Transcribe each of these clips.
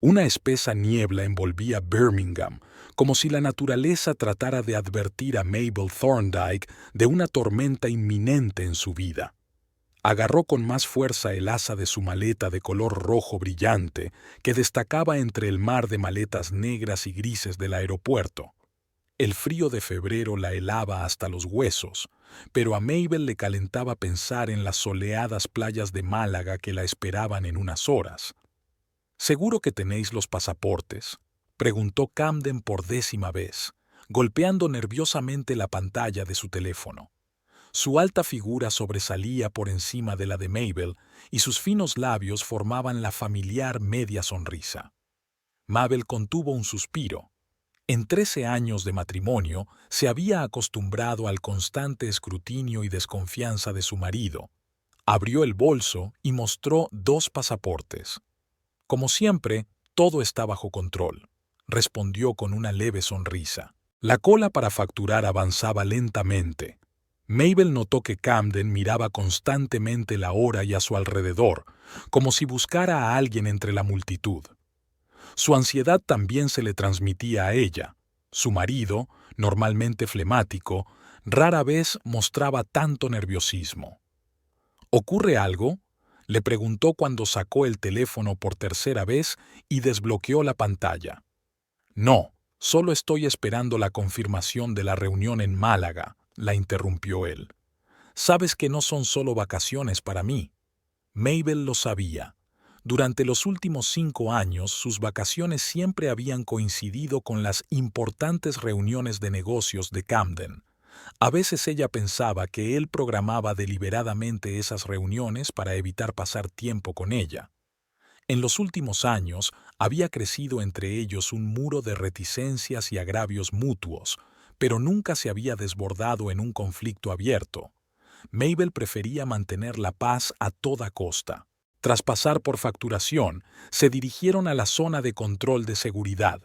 Una espesa niebla envolvía Birmingham, como si la naturaleza tratara de advertir a Mabel Thorndyke de una tormenta inminente en su vida. Agarró con más fuerza el asa de su maleta de color rojo brillante que destacaba entre el mar de maletas negras y grises del aeropuerto. El frío de febrero la helaba hasta los huesos, pero a Mabel le calentaba pensar en las soleadas playas de Málaga que la esperaban en unas horas. «¿Seguro que tenéis los pasaportes?», preguntó Camden por 10ª vez, golpeando nerviosamente la pantalla de su teléfono. Su alta figura sobresalía por encima de la de Mabel y sus finos labios formaban la familiar media sonrisa. Mabel contuvo un suspiro. En 13 años de matrimonio se había acostumbrado al constante escrutinio y desconfianza de su marido. Abrió el bolso y mostró 2 pasaportes. «Como siempre, todo está bajo control», respondió con una leve sonrisa. La cola para facturar avanzaba lentamente. Mabel notó que Camden miraba constantemente la hora y a su alrededor, como si buscara a alguien entre la multitud. Su ansiedad también se le transmitía a ella. Su marido, normalmente flemático, rara vez mostraba tanto nerviosismo. «¿Ocurre algo?», le preguntó cuando sacó el teléfono por 3ª vez y desbloqueó la pantalla. «No, solo estoy esperando la confirmación de la reunión en Málaga», la interrumpió él. «Sabes que no son solo vacaciones para mí». Mabel lo sabía. Durante los últimos 5 años, sus vacaciones siempre habían coincidido con las importantes reuniones de negocios de Camden. A veces ella pensaba que él programaba deliberadamente esas reuniones para evitar pasar tiempo con ella. En los últimos años había crecido entre ellos un muro de reticencias y agravios mutuos, pero nunca se había desbordado en un conflicto abierto. Mabel prefería mantener la paz a toda costa. Tras pasar por facturación, se dirigieron a la zona de control de seguridad.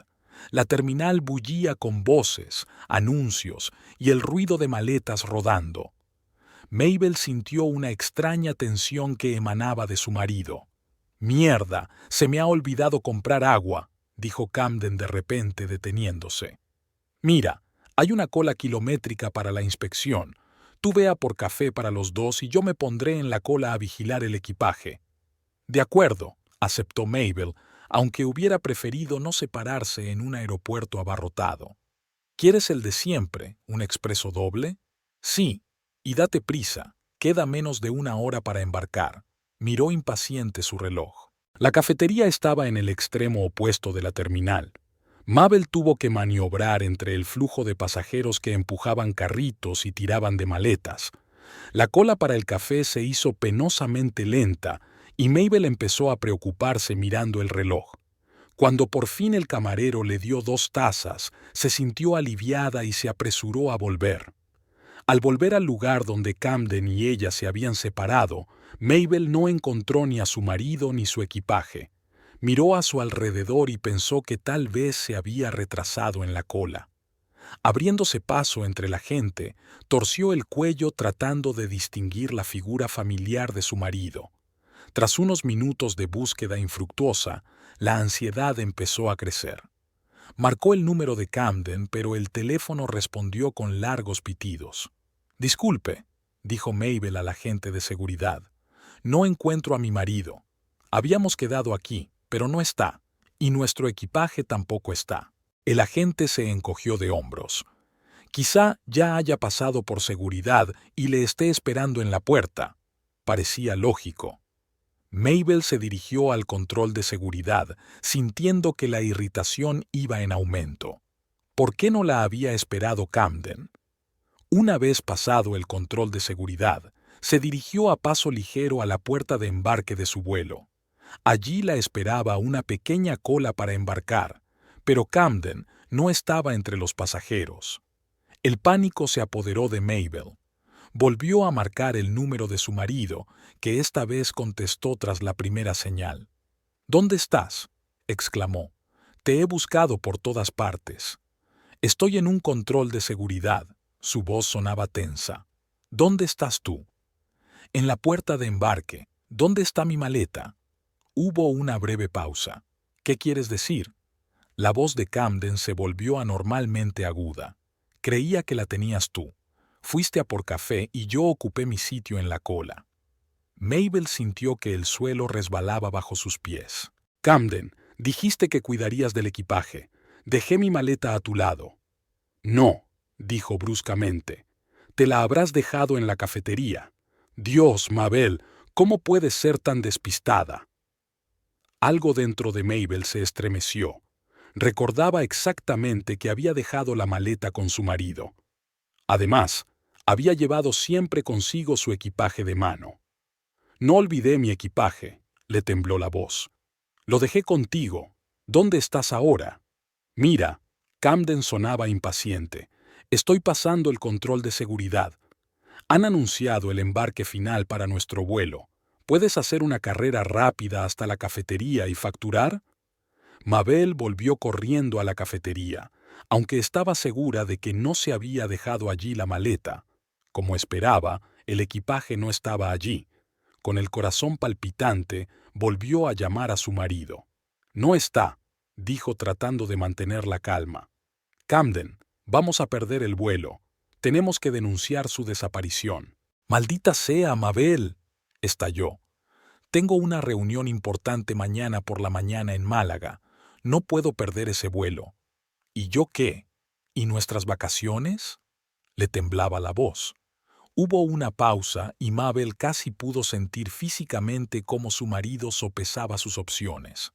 La terminal bullía con voces, anuncios y el ruido de maletas rodando. Mabel sintió una extraña tensión que emanaba de su marido. «Mierda, se me ha olvidado comprar agua», dijo Camden de repente deteniéndose. «Mira, hay una cola kilométrica para la inspección. Tú ve a por café para los dos y yo me pondré en la cola a vigilar el equipaje». «De acuerdo», aceptó Mabel, aunque hubiera preferido no separarse en un aeropuerto abarrotado. «¿Quieres el de siempre, un expreso doble?» «Sí, y date prisa, queda menos de 1 hora para embarcar». Miró impaciente su reloj. La cafetería estaba en el extremo opuesto de la terminal. Mabel tuvo que maniobrar entre el flujo de pasajeros que empujaban carritos y tiraban de maletas. La cola para el café se hizo penosamente lenta y Mabel empezó a preocuparse mirando el reloj. Cuando por fin el camarero le dio 2 tazas, se sintió aliviada y se apresuró a volver. Al volver al lugar donde Camden y ella se habían separado, Mabel no encontró ni a su marido ni su equipaje. Miró a su alrededor y pensó que tal vez se había retrasado en la cola. Abriéndose paso entre la gente, torció el cuello tratando de distinguir la figura familiar de su marido. Tras unos minutos de búsqueda infructuosa, la ansiedad empezó a crecer. Marcó el número de Camden, pero el teléfono respondió con largos pitidos. «Disculpe», dijo Mabel al agente de seguridad. «No encuentro a mi marido. Habíamos quedado aquí, pero no está, y nuestro equipaje tampoco está». El agente se encogió de hombros. «Quizá ya haya pasado por seguridad y le esté esperando en la puerta». Parecía lógico. Mabel se dirigió al control de seguridad, sintiendo que la irritación iba en aumento. ¿Por qué no la había esperado Camden? Una vez pasado el control de seguridad, se dirigió a paso ligero a la puerta de embarque de su vuelo. Allí la esperaba una pequeña cola para embarcar, pero Camden no estaba entre los pasajeros. El pánico se apoderó de Mabel. Volvió a marcar el número de su marido, que esta vez contestó tras la primera señal. «¿Dónde estás?», exclamó. «Te he buscado por todas partes». «Estoy en un control de seguridad». Su voz sonaba tensa. «¿Dónde estás tú?» «En la puerta de embarque. ¿Dónde está mi maleta?» Hubo una breve pausa. ¿Qué quieres decir? La voz de Camden se volvió anormalmente aguda. Creía que la tenías tú. Fuiste a por café y yo ocupé mi sitio en la cola. Mabel sintió que el suelo resbalaba bajo sus pies. Camden, dijiste que cuidarías del equipaje. Dejé mi maleta a tu lado. No, dijo bruscamente. Te la habrás dejado en la cafetería. Dios, Mabel, ¿cómo puedes ser tan despistada? Algo dentro de Mabel se estremeció. Recordaba exactamente que había dejado la maleta con su marido. Además, había llevado siempre consigo su equipaje de mano. No olvidé mi equipaje, le tembló la voz. Lo dejé contigo. ¿Dónde estás ahora? Mira, Camden sonaba impaciente. Estoy pasando el control de seguridad. Han anunciado el embarque final para nuestro vuelo. ¿Puedes hacer una carrera rápida hasta la cafetería y facturar? Mabel volvió corriendo a la cafetería, aunque estaba segura de que no se había dejado allí la maleta. Como esperaba, el equipaje no estaba allí. Con el corazón palpitante, volvió a llamar a su marido. No está, dijo tratando de mantener la calma. Camden, vamos a perder el vuelo. Tenemos que denunciar su desaparición. Maldita sea, Mabel, estalló. Tengo una reunión importante mañana por la mañana en Málaga. No puedo perder ese vuelo. ¿Y yo qué? ¿Y nuestras vacaciones? Le temblaba la voz. Hubo una pausa y Mabel casi pudo sentir físicamente cómo su marido sopesaba sus opciones.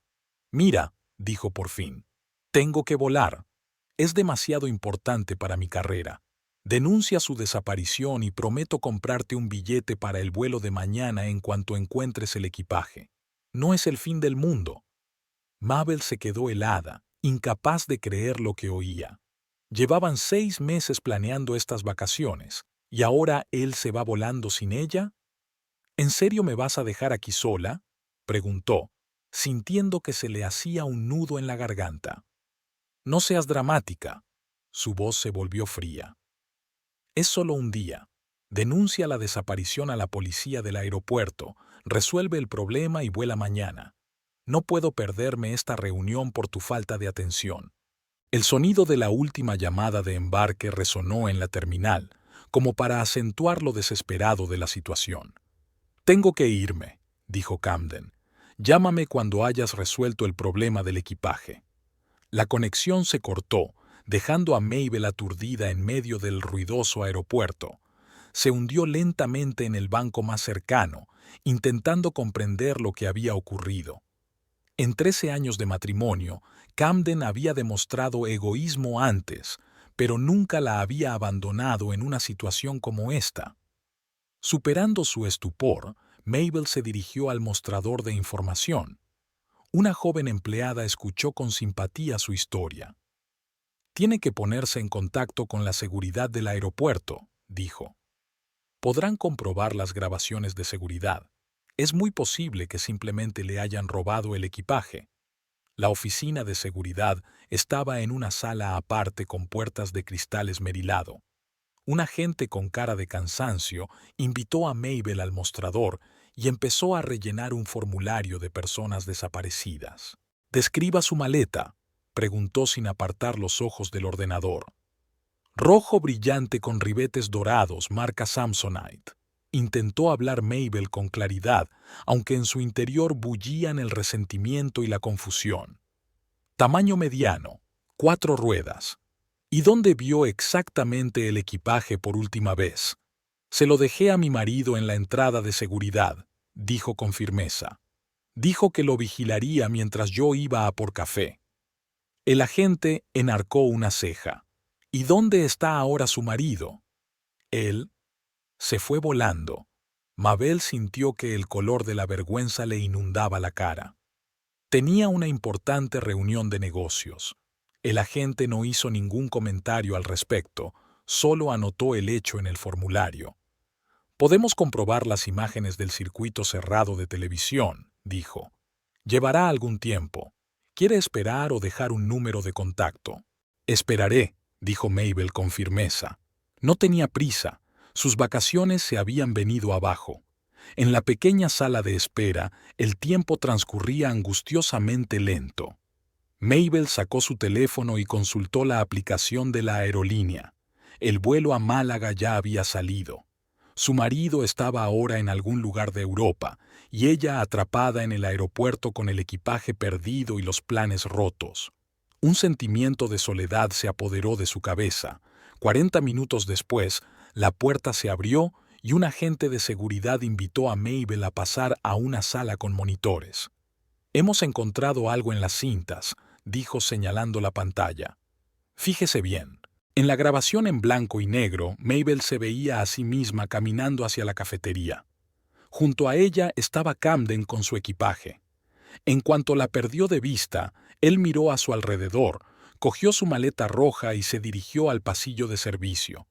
Mira, dijo por fin, tengo que volar. Es demasiado importante para mi carrera. Denuncia su desaparición y prometo comprarte un billete para el vuelo de mañana en cuanto encuentres el equipaje. No es el fin del mundo. Mabel se quedó helada, incapaz de creer lo que oía. Llevaban 6 meses planeando estas vacaciones, ¿y ahora él se va volando sin ella? ¿En serio me vas a dejar aquí sola? Preguntó, sintiendo que se le hacía un nudo en la garganta. No seas dramática. Su voz se volvió fría. Es solo un día. Denuncia la desaparición a la policía del aeropuerto, resuelve el problema y vuela mañana. No puedo perderme esta reunión por tu falta de atención. El sonido de la última llamada de embarque resonó en la terminal, como para acentuar lo desesperado de la situación. Tengo que irme, dijo Camden. Llámame cuando hayas resuelto el problema del equipaje. La conexión se cortó, dejando a Mabel aturdida en medio del ruidoso aeropuerto. Se hundió lentamente en el banco más cercano, intentando comprender lo que había ocurrido. En 13 años de matrimonio, Camden había demostrado egoísmo antes, pero nunca la había abandonado en una situación como esta. Superando su estupor, Mabel se dirigió al mostrador de información. Una joven empleada escuchó con simpatía su historia. Tiene que ponerse en contacto con la seguridad del aeropuerto, dijo. Podrán comprobar las grabaciones de seguridad. Es muy posible que simplemente le hayan robado el equipaje. La oficina de seguridad estaba en una sala aparte con puertas de cristal esmerilado. Un agente con cara de cansancio invitó a Mabel al mostrador y empezó a rellenar un formulario de personas desaparecidas. «Describa su maleta», preguntó sin apartar los ojos del ordenador. «Rojo brillante con ribetes dorados, marca Samsonite». Intentó hablar Mabel con claridad, aunque en su interior bullían el resentimiento y la confusión. «Tamaño mediano, 4 ruedas». «¿Y dónde vio exactamente el equipaje por última vez?» «Se lo dejé a mi marido en la entrada de seguridad», dijo con firmeza. «Dijo que lo vigilaría mientras yo iba a por café». El agente enarcó una ceja. «¿Y dónde está ahora su marido?» «Él se fue volando». Mabel sintió que el color de la vergüenza le inundaba la cara. Tenía una importante reunión de negocios. El agente no hizo ningún comentario al respecto, solo anotó el hecho en el formulario. «Podemos comprobar las imágenes del circuito cerrado de televisión», dijo. «Llevará algún tiempo. ¿Quiere esperar o dejar un número de contacto?» «Esperaré», dijo Mabel con firmeza. No tenía prisa. Sus vacaciones se habían venido abajo. En la pequeña sala de espera, el tiempo transcurría angustiosamente lento. Mabel sacó su teléfono y consultó la aplicación de la aerolínea. El vuelo a Málaga ya había salido. Su marido estaba ahora en algún lugar de Europa, y ella atrapada en el aeropuerto con el equipaje perdido y los planes rotos. Un sentimiento de soledad se apoderó de su cabeza. 40 minutos después, la puerta se abrió y un agente de seguridad invitó a Mabel a pasar a una sala con monitores. «Hemos encontrado algo en las cintas», dijo señalando la pantalla. «Fíjese bien». En la grabación en blanco y negro, Mabel se veía a sí misma caminando hacia la cafetería. Junto a ella estaba Camden con su equipaje. En cuanto la perdió de vista, él miró a su alrededor, cogió su maleta roja y se dirigió al pasillo de servicio.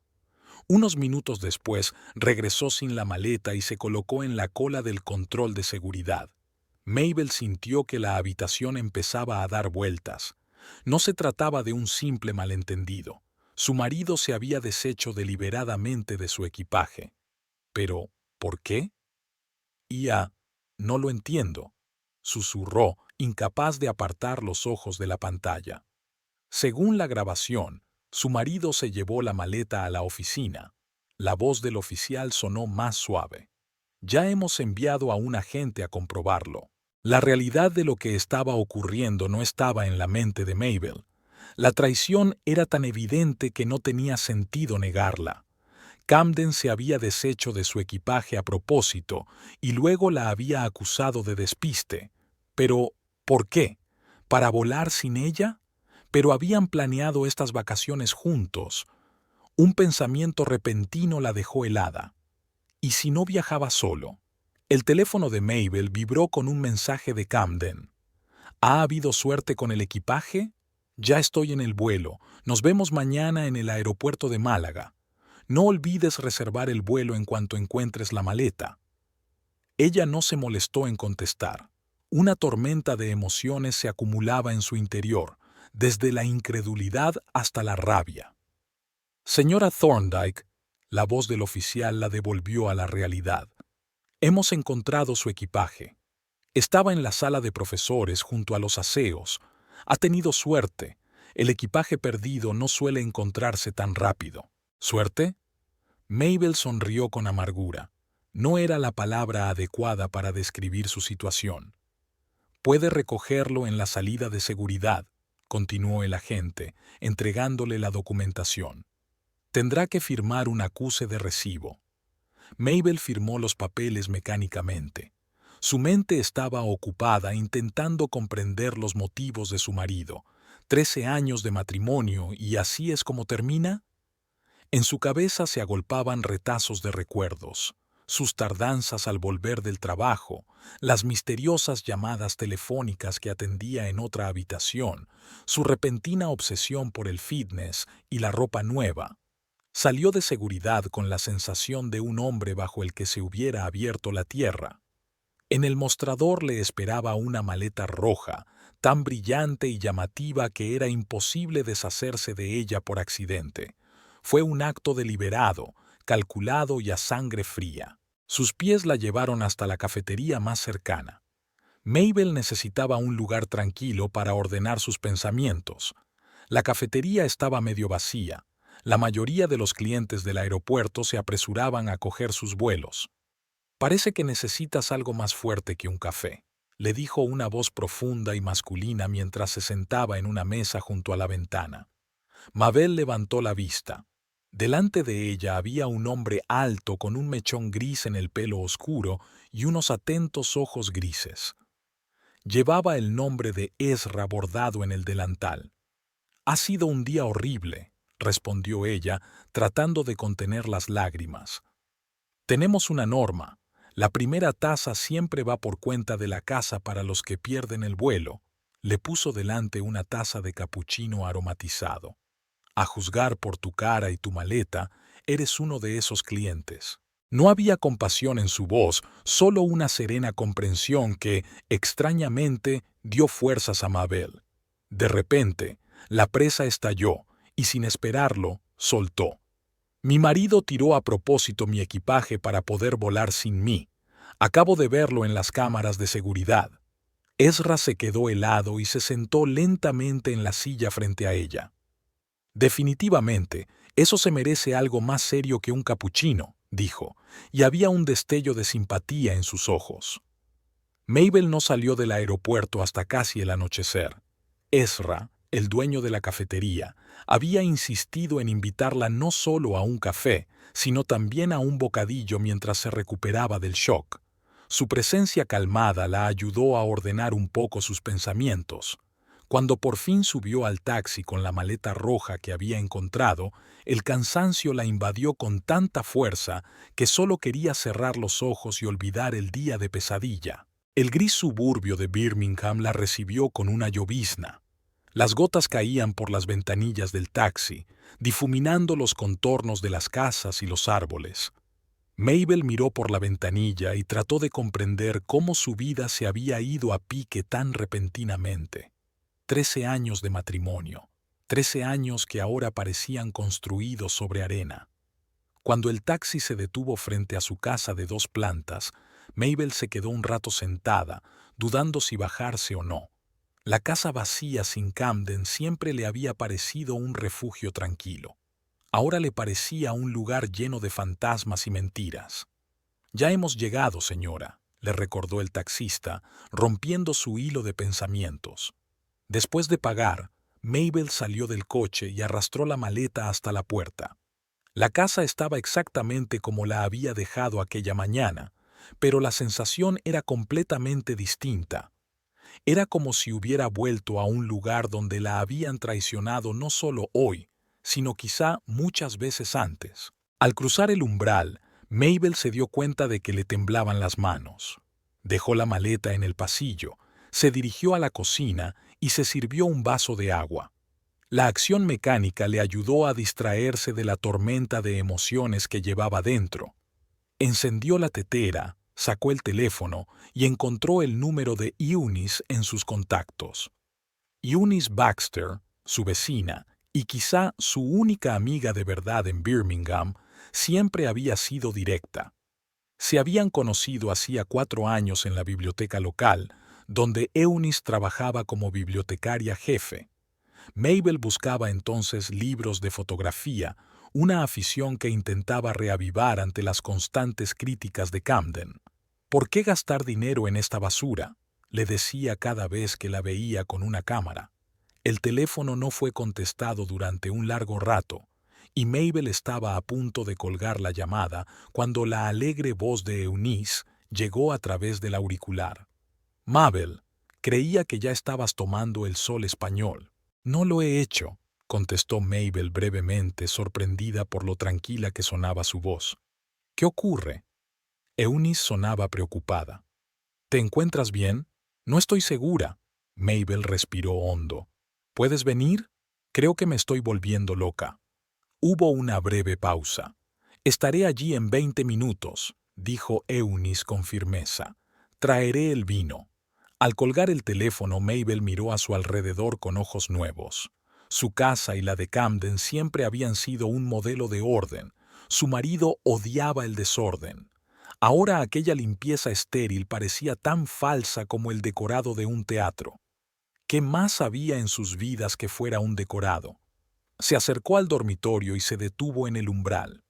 Unos minutos después, regresó sin la maleta y se colocó en la cola del control de seguridad. Mabel sintió que la habitación empezaba a dar vueltas. No se trataba de un simple malentendido. Su marido se había deshecho deliberadamente de su equipaje. Pero, ¿por qué? No lo entiendo, susurró, incapaz de apartar los ojos de la pantalla. Según la grabación, su marido se llevó la maleta a la oficina. La voz del oficial sonó más suave. «Ya hemos enviado a un agente a comprobarlo». La realidad de lo que estaba ocurriendo no estaba en la mente de Mabel. La traición era tan evidente que no tenía sentido negarla. Camden se había deshecho de su equipaje a propósito y luego la había acusado de despiste. Pero, ¿por qué? ¿Para volar sin ella? Pero habían planeado estas vacaciones juntos. Un pensamiento repentino la dejó helada. ¿Y si no viajaba solo? El teléfono de Mabel vibró con un mensaje de Camden. «¿Ha habido suerte con el equipaje? Ya estoy en el vuelo. Nos vemos mañana en el aeropuerto de Málaga. No olvides reservar el vuelo en cuanto encuentres la maleta». Ella no se molestó en contestar. Una tormenta de emociones se acumulaba en su interior, desde la incredulidad hasta la rabia. «Señora Thorndyke», la voz del oficial la devolvió a la realidad. «Hemos encontrado su equipaje. Estaba en la sala de profesores junto a los aseos. Ha tenido suerte. El equipaje perdido no suele encontrarse tan rápido». «¿Suerte?». Mabel sonrió con amargura. No era la palabra adecuada para describir su situación. «Puede recogerlo en la salida de seguridad», continuó el agente, entregándole la documentación. «Tendrá que firmar un acuse de recibo». Mabel firmó los papeles mecánicamente. Su mente estaba ocupada intentando comprender los motivos de su marido. 13 años de matrimonio, ¿y así es como termina? En su cabeza se agolpaban retazos de recuerdos, sus tardanzas al volver del trabajo, las misteriosas llamadas telefónicas que atendía en otra habitación, su repentina obsesión por el fitness y la ropa nueva. Salió de seguridad con la sensación de un hombre bajo el que se hubiera abierto la tierra. En el mostrador le esperaba una maleta roja, tan brillante y llamativa que era imposible deshacerse de ella por accidente. Fue un acto deliberado, calculado y a sangre fría. Sus pies la llevaron hasta la cafetería más cercana. Mabel necesitaba un lugar tranquilo para ordenar sus pensamientos. La cafetería estaba medio vacía. La mayoría de los clientes del aeropuerto se apresuraban a coger sus vuelos. «Parece que necesitas algo más fuerte que un café», le dijo una voz profunda y masculina mientras se sentaba en una mesa junto a la ventana. Mabel levantó la vista. Delante de ella había un hombre alto con un mechón gris en el pelo oscuro y unos atentos ojos grises. Llevaba el nombre de Ezra bordado en el delantal. «Ha sido un día horrible», respondió ella, tratando de contener las lágrimas. «Tenemos una norma. La primera taza siempre va por cuenta de la casa para los que pierden el vuelo». Le puso delante una taza de capuchino aromatizado. «A juzgar por tu cara y tu maleta, eres uno de esos clientes». No había compasión en su voz, solo una serena comprensión que, extrañamente, dio fuerzas a Mabel. De repente, la presa estalló y, sin esperarlo, soltó. «Mi marido tiró a propósito mi equipaje para poder volar sin mí. Acabo de verlo en las cámaras de seguridad. Ezra se quedó helado y se sentó lentamente en la silla frente a ella. Definitivamente, eso se merece algo más serio que un capuchino, dijo, y había un destello de simpatía en sus ojos. Mabel no salió del aeropuerto hasta casi el anochecer. Ezra, el dueño de la cafetería, había insistido en invitarla no solo a un café, sino también a un bocadillo mientras se recuperaba del shock. Su presencia calmada la ayudó a ordenar un poco sus pensamientos. Cuando por fin subió al taxi con la maleta roja que había encontrado, el cansancio la invadió con tanta fuerza que solo quería cerrar los ojos y olvidar el día de pesadilla. El gris suburbio de Birmingham la recibió con una llovizna. Las gotas caían por las ventanillas del taxi, difuminando los contornos de las casas y los árboles. Mabel miró por la ventanilla y trató de comprender cómo su vida se había ido a pique tan repentinamente. 13 años de matrimonio, 13 años que ahora parecían construidos sobre arena. Cuando el taxi se detuvo frente a su casa de 2 plantas, Mabel se quedó un rato sentada, dudando si bajarse o no. La casa vacía sin Camden siempre le había parecido un refugio tranquilo. Ahora le parecía un lugar lleno de fantasmas y mentiras. «Ya hemos llegado, señora», le recordó el taxista, rompiendo su hilo de pensamientos. Después de pagar, Mabel salió del coche y arrastró la maleta hasta la puerta. La casa estaba exactamente como la había dejado aquella mañana, pero la sensación era completamente distinta. Era como si hubiera vuelto a un lugar donde la habían traicionado no solo hoy, sino quizá muchas veces antes. Al cruzar el umbral, Mabel se dio cuenta de que le temblaban las manos. Dejó la maleta en el pasillo, se dirigió a la cocina y se sirvió un vaso de agua. La acción mecánica le ayudó a distraerse de la tormenta de emociones que llevaba dentro. Encendió la tetera, sacó el teléfono y encontró el número de Eunice en sus contactos. Eunice Baxter, su vecina, y quizá su única amiga de verdad en Birmingham, siempre había sido directa. Se habían conocido hacía 4 años en la biblioteca local, donde Eunice trabajaba como bibliotecaria jefe. Mabel buscaba entonces libros de fotografía, una afición que intentaba reavivar ante las constantes críticas de Camden. «¿Por qué gastar dinero en esta basura?», le decía cada vez que la veía con una cámara. El teléfono no fue contestado durante un largo rato, y Mabel estaba a punto de colgar la llamada cuando la alegre voz de Eunice llegó a través del auricular. «Mabel, creía que ya estabas tomando el sol español». «No lo he hecho», contestó Mabel brevemente, sorprendida por lo tranquila que sonaba su voz. «¿Qué ocurre?» Eunice sonaba preocupada. «¿Te encuentras bien? No estoy segura». Mabel respiró hondo. «¿Puedes venir? Creo que me estoy volviendo loca». Hubo una breve pausa. «Estaré allí en 20 minutos», dijo Eunice con firmeza. «Traeré el vino». Al colgar el teléfono, Mabel miró a su alrededor con ojos nuevos. Su casa y la de Camden siempre habían sido un modelo de orden. Su marido odiaba el desorden. Ahora aquella limpieza estéril parecía tan falsa como el decorado de un teatro. ¿Qué más había en sus vidas que fuera un decorado? Se acercó al dormitorio y se detuvo en el umbral.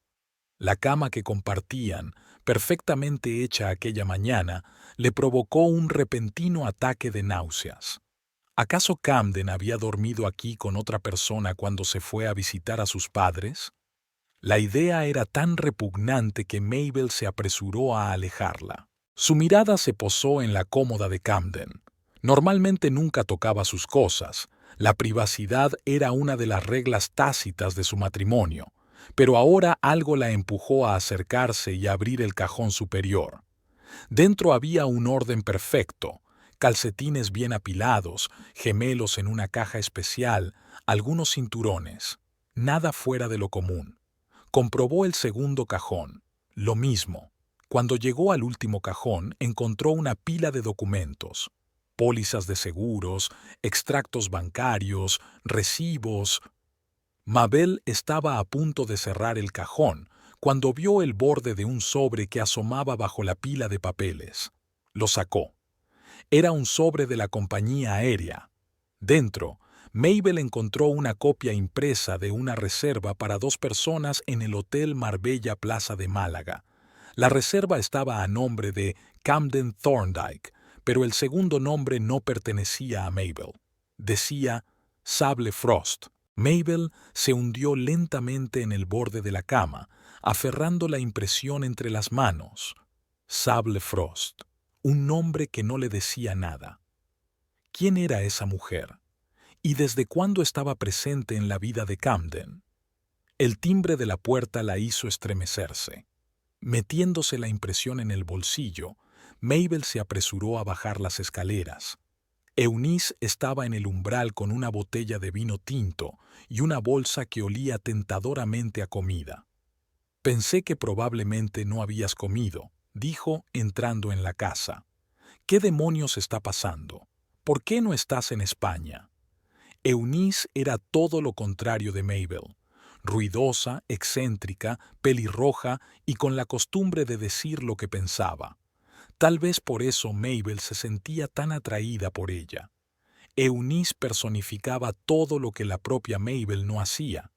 La cama que compartían, perfectamente hecha aquella mañana, le provocó un repentino ataque de náuseas. ¿Acaso Camden había dormido aquí con otra persona cuando se fue a visitar a sus padres? La idea era tan repugnante que Mabel se apresuró a alejarla. Su mirada se posó en la cómoda de Camden. Normalmente nunca tocaba sus cosas. La privacidad era una de las reglas tácitas de su matrimonio, pero ahora algo la empujó a acercarse y abrir el cajón superior. Dentro había un orden perfecto, calcetines bien apilados, gemelos en una caja especial, algunos cinturones. Nada fuera de lo común. Comprobó el segundo cajón. Lo mismo. Cuando llegó al último cajón, encontró una pila de documentos. Pólizas de seguros, extractos bancarios, recibos. Mabel estaba a punto de cerrar el cajón cuando vio el borde de un sobre que asomaba bajo la pila de papeles. Lo sacó. Era un sobre de la compañía aérea. Dentro, Mabel encontró una copia impresa de una reserva para 2 personas en el Hotel Marbella Plaza de Málaga. La reserva estaba a nombre de Camden Thorndike, pero el segundo nombre no pertenecía a Mabel. Decía Sable Frost. Mabel se hundió lentamente en el borde de la cama, aferrando la impresión entre las manos. Sable Frost, un nombre que no le decía nada. ¿Quién era esa mujer? ¿Y desde cuándo estaba presente en la vida de Camden? El timbre de la puerta la hizo estremecerse. Metiéndose la impresión en el bolsillo, Mabel se apresuró a bajar las escaleras. Eunice estaba en el umbral con una botella de vino tinto y una bolsa que olía tentadoramente a comida. «Pensé que probablemente no habías comido», dijo entrando en la casa. «¿Qué demonios está pasando? ¿Por qué no estás en España?» Eunice era todo lo contrario de Mabel. Ruidosa, excéntrica, pelirroja y con la costumbre de decir lo que pensaba. Tal vez por eso Mabel se sentía tan atraída por ella. Eunice personificaba todo lo que la propia Mabel no hacía.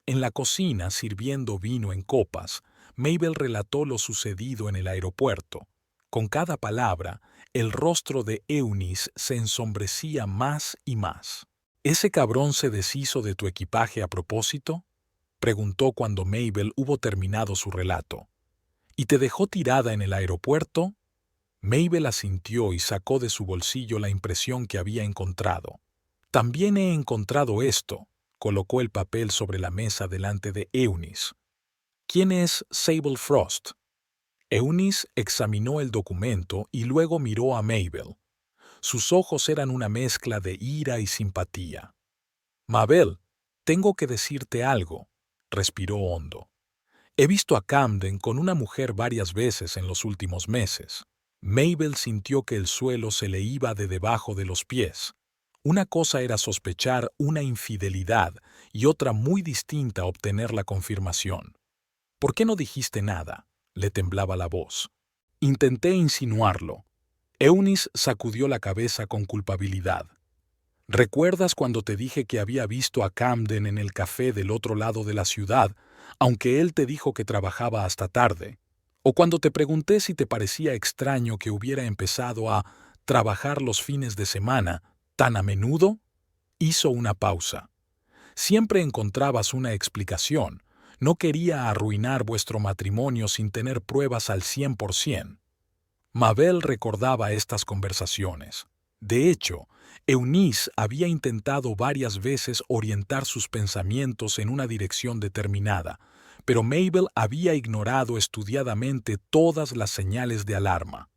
En la cocina, sirviendo vino en copas, Mabel relató lo sucedido en el aeropuerto. Con cada palabra, el rostro de Eunice se ensombrecía más y más. «¿Ese cabrón se deshizo de tu equipaje a propósito?», preguntó cuando Mabel hubo terminado su relato. «¿Y te dejó tirada en el aeropuerto?». Mabel asintió y sacó de su bolsillo la impresión que había encontrado. «También he encontrado esto», colocó el papel sobre la mesa delante de Eunice. «¿Quién es Sable Frost?». Eunice examinó el documento y luego miró a Mabel. Sus ojos eran una mezcla de ira y simpatía. «Mabel, tengo que decirte algo», respiró hondo. «He visto a Camden con una mujer varias veces en los últimos meses». Mabel sintió que el suelo se le iba de debajo de los pies. Una cosa era sospechar una infidelidad y otra muy distinta obtener la confirmación. «¿Por qué no dijiste nada?», le temblaba la voz. «Intenté insinuarlo». Eunice sacudió la cabeza con culpabilidad. «¿Recuerdas cuando te dije que había visto a Camden en el café del otro lado de la ciudad, aunque él te dijo que trabajaba hasta tarde? ¿O cuando te pregunté si te parecía extraño que hubiera empezado a trabajar los fines de semana tan a menudo?» Hizo una pausa. «Siempre encontrabas una explicación. No quería arruinar vuestro matrimonio sin tener pruebas al 100%. Mabel recordaba estas conversaciones. De hecho, Eunice había intentado varias veces orientar sus pensamientos en una dirección determinada, pero Mabel había ignorado estudiadamente todas las señales de alarma.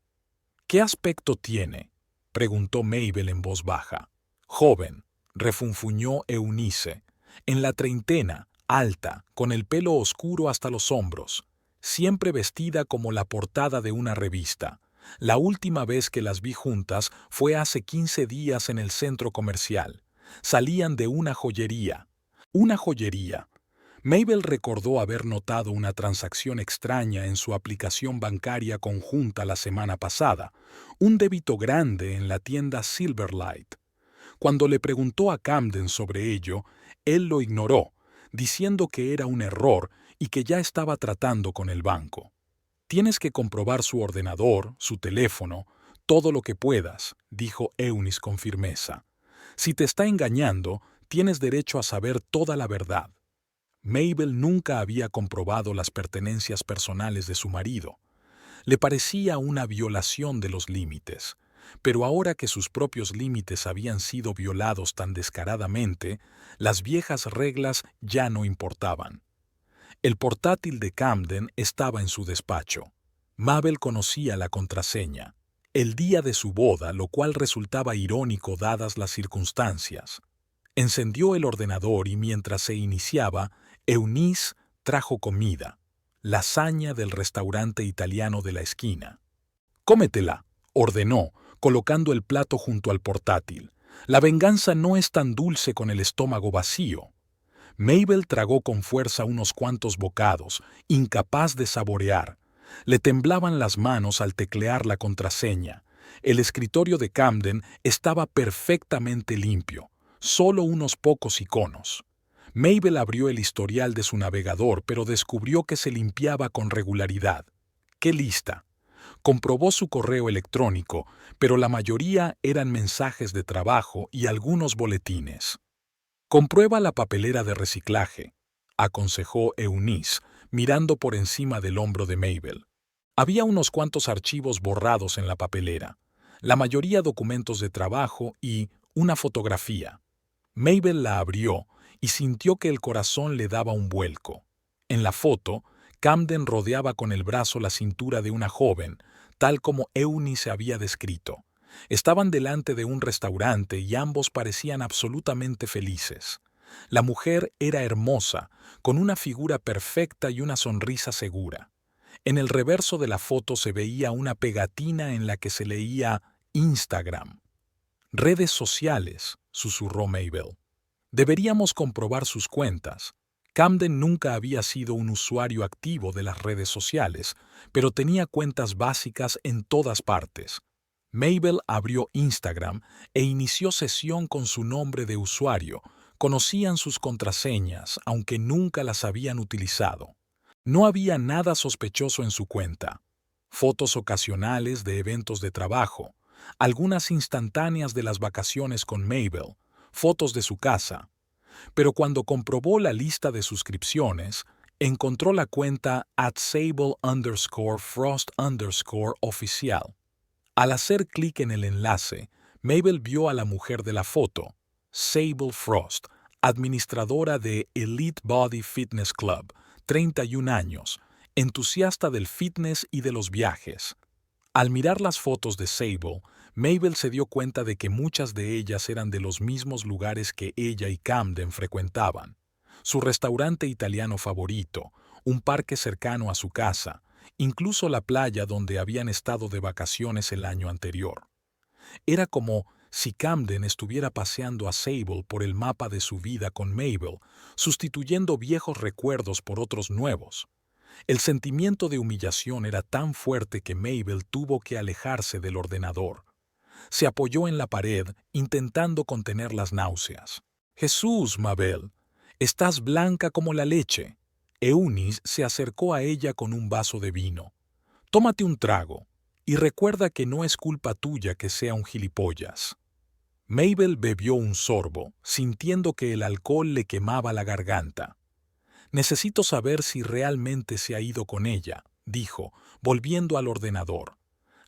«¿Qué aspecto tiene?», preguntó Mabel en voz baja. «Joven», refunfuñó Eunice. «En la treintena, alta, con el pelo oscuro hasta los hombros, siempre vestida como la portada de una revista. La última vez que las vi juntas fue hace 15 días en el centro comercial. Salían de una joyería». «Una joyería». Mabel recordó haber notado una transacción extraña en su aplicación bancaria conjunta la semana pasada, un débito grande en la tienda Silverlight. Cuando le preguntó a Camden sobre ello, él lo ignoró, diciendo que era un error y que ya estaba tratando con el banco. «Tienes que comprobar su ordenador, su teléfono, todo lo que puedas», dijo Eunice con firmeza. «Si te está engañando, tienes derecho a saber toda la verdad». Mabel nunca había comprobado las pertenencias personales de su marido. Le parecía una violación de los límites, pero ahora que sus propios límites habían sido violados tan descaradamente, las viejas reglas ya no importaban. El portátil de Camden estaba en su despacho. Mabel conocía la contraseña. El día de su boda, lo cual resultaba irónico dadas las circunstancias. Encendió el ordenador y mientras se iniciaba, Eunice trajo comida, lasaña del restaurante italiano de la esquina. «Cómetela», ordenó, colocando el plato junto al portátil. «La venganza no es tan dulce con el estómago vacío». Mabel tragó con fuerza unos cuantos bocados, incapaz de saborear. Le temblaban las manos al teclear la contraseña. El escritorio de Camden estaba perfectamente limpio, solo unos pocos iconos. Mabel abrió el historial de su navegador, pero descubrió que se limpiaba con regularidad. ¡Qué lista! Comprobó su correo electrónico, pero la mayoría eran mensajes de trabajo y algunos boletines. «Comprueba la papelera de reciclaje», aconsejó Eunice, mirando por encima del hombro de Mabel. Había unos cuantos archivos borrados en la papelera, la mayoría documentos de trabajo y una fotografía. Mabel la abrió y sintió que el corazón le daba un vuelco. En la foto, Camden rodeaba con el brazo la cintura de una joven, tal como Eunice había descrito. Estaban delante de un restaurante y ambos parecían absolutamente felices. La mujer era hermosa, con una figura perfecta y una sonrisa segura. En el reverso de la foto se veía una pegatina en la que se leía Instagram. «Redes sociales», susurró Mabel. «Deberíamos comprobar sus cuentas». Camden nunca había sido un usuario activo de las redes sociales, pero tenía cuentas básicas en todas partes. Mabel abrió Instagram e inició sesión con su nombre de usuario. Conocían sus contraseñas, aunque nunca las habían utilizado. No había nada sospechoso en su cuenta. Fotos ocasionales de eventos de trabajo, algunas instantáneas de las vacaciones con Mabel, fotos de su casa. Pero cuando comprobó la lista de suscripciones, encontró la cuenta @sable_frost_oficial. Al hacer clic en el enlace, Mabel vio a la mujer de la foto, Sable Frost, administradora de Elite Body Fitness Club, 31 años, entusiasta del fitness y de los viajes. Al mirar las fotos de Sable, Mabel se dio cuenta de que muchas de ellas eran de los mismos lugares que ella y Camden frecuentaban. Su restaurante italiano favorito, un parque cercano a su casa, incluso la playa donde habían estado de vacaciones el año anterior. Era como si Camden estuviera paseando a Sable por el mapa de su vida con Mabel, sustituyendo viejos recuerdos por otros nuevos. El sentimiento de humillación era tan fuerte que Mabel tuvo que alejarse del ordenador. Se apoyó en la pared, intentando contener las náuseas. «Jesús, Mabel, estás blanca como la leche». Eunice se acercó a ella con un vaso de vino. «Tómate un trago, y recuerda que no es culpa tuya que sea un gilipollas». Mabel bebió un sorbo, sintiendo que el alcohol le quemaba la garganta. «Necesito saber si realmente se ha ido con ella», dijo, volviendo al ordenador.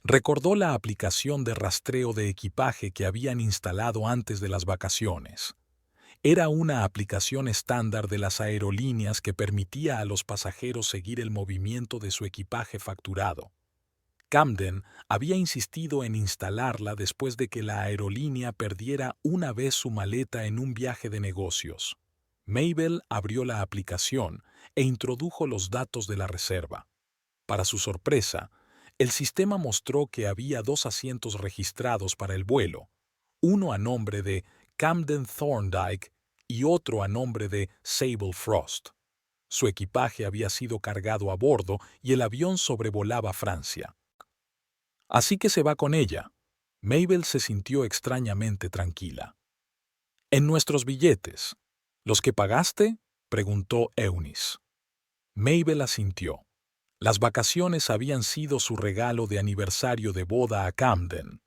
Recordó la aplicación de rastreo de equipaje que habían instalado antes de las vacaciones. Era una aplicación estándar de las aerolíneas que permitía a los pasajeros seguir el movimiento de su equipaje facturado. Camden había insistido en instalarla después de que la aerolínea perdiera una vez su maleta en un viaje de negocios. Mabel abrió la aplicación e introdujo los datos de la reserva. Para su sorpresa, el sistema mostró que había 2 asientos registrados para el vuelo, uno a nombre de Camden Thorndike y otro a nombre de Sable Frost. Su equipaje había sido cargado a bordo y el avión sobrevolaba Francia. «Así que se va con ella». Mabel se sintió extrañamente tranquila. «En nuestros billetes. ¿Los que pagaste?», preguntó Eunice. Mabel asintió. Las vacaciones habían sido su regalo de aniversario de boda a Camden.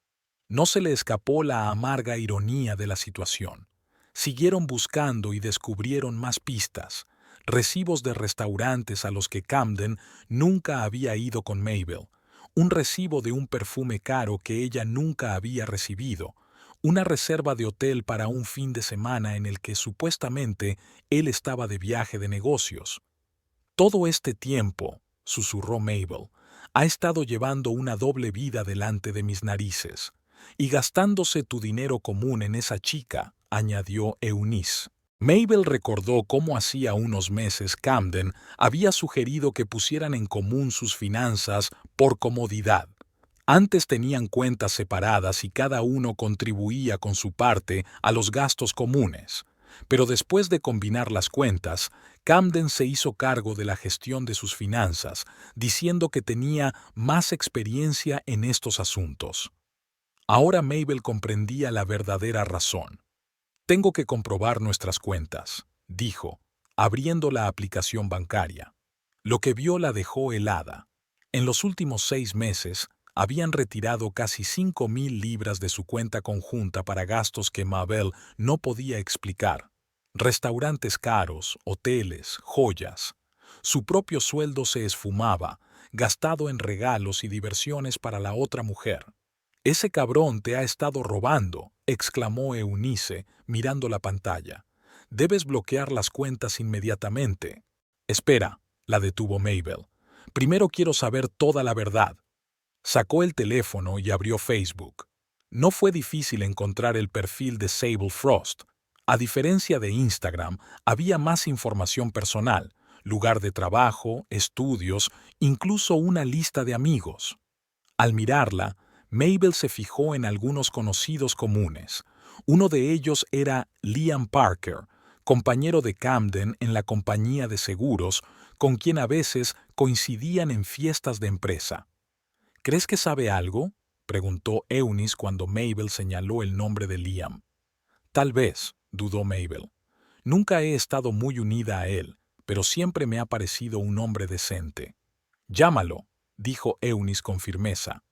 No se le escapó la amarga ironía de la situación. Siguieron buscando y descubrieron más pistas, recibos de restaurantes a los que Camden nunca había ido con Mabel, un recibo de un perfume caro que ella nunca había recibido, una reserva de hotel para un fin de semana en el que supuestamente él estaba de viaje de negocios. «Todo este tiempo», susurró Mabel, «ha estado llevando una doble vida delante de mis narices, y gastándose tu dinero común en esa chica», añadió Eunice. Mabel recordó cómo hacía unos meses Camden había sugerido que pusieran en común sus finanzas por comodidad. Antes tenían cuentas separadas y cada uno contribuía con su parte a los gastos comunes. Pero después de combinar las cuentas, Camden se hizo cargo de la gestión de sus finanzas, diciendo que tenía más experiencia en estos asuntos. Ahora Mabel comprendía la verdadera razón. Tengo que comprobar nuestras cuentas, dijo, abriendo la aplicación bancaria. Lo que vio la dejó helada. En los últimos 6 meses, habían retirado casi 5.000 libras de su cuenta conjunta para gastos que Mabel no podía explicar. Restaurantes caros, hoteles, joyas. Su propio sueldo se esfumaba, gastado en regalos y diversiones para la otra mujer. «Ese cabrón te ha estado robando», exclamó Eunice, mirando la pantalla. «Debes bloquear las cuentas inmediatamente». «Espera», la detuvo Mabel. «Primero quiero saber toda la verdad». Sacó el teléfono y abrió Facebook. No fue difícil encontrar el perfil de Sable Frost. A diferencia de Instagram, había más información personal, lugar de trabajo, estudios, incluso una lista de amigos. Al mirarla, Mabel se fijó en algunos conocidos comunes. Uno de ellos era Liam Parker, compañero de Camden en la compañía de seguros, con quien a veces coincidían en fiestas de empresa. «¿Crees que sabe algo?», preguntó Eunice cuando Mabel señaló el nombre de Liam. «Tal vez», dudó Mabel. «Nunca he estado muy unida a él, pero siempre me ha parecido un hombre decente». «Llámalo», dijo Eunice con firmeza.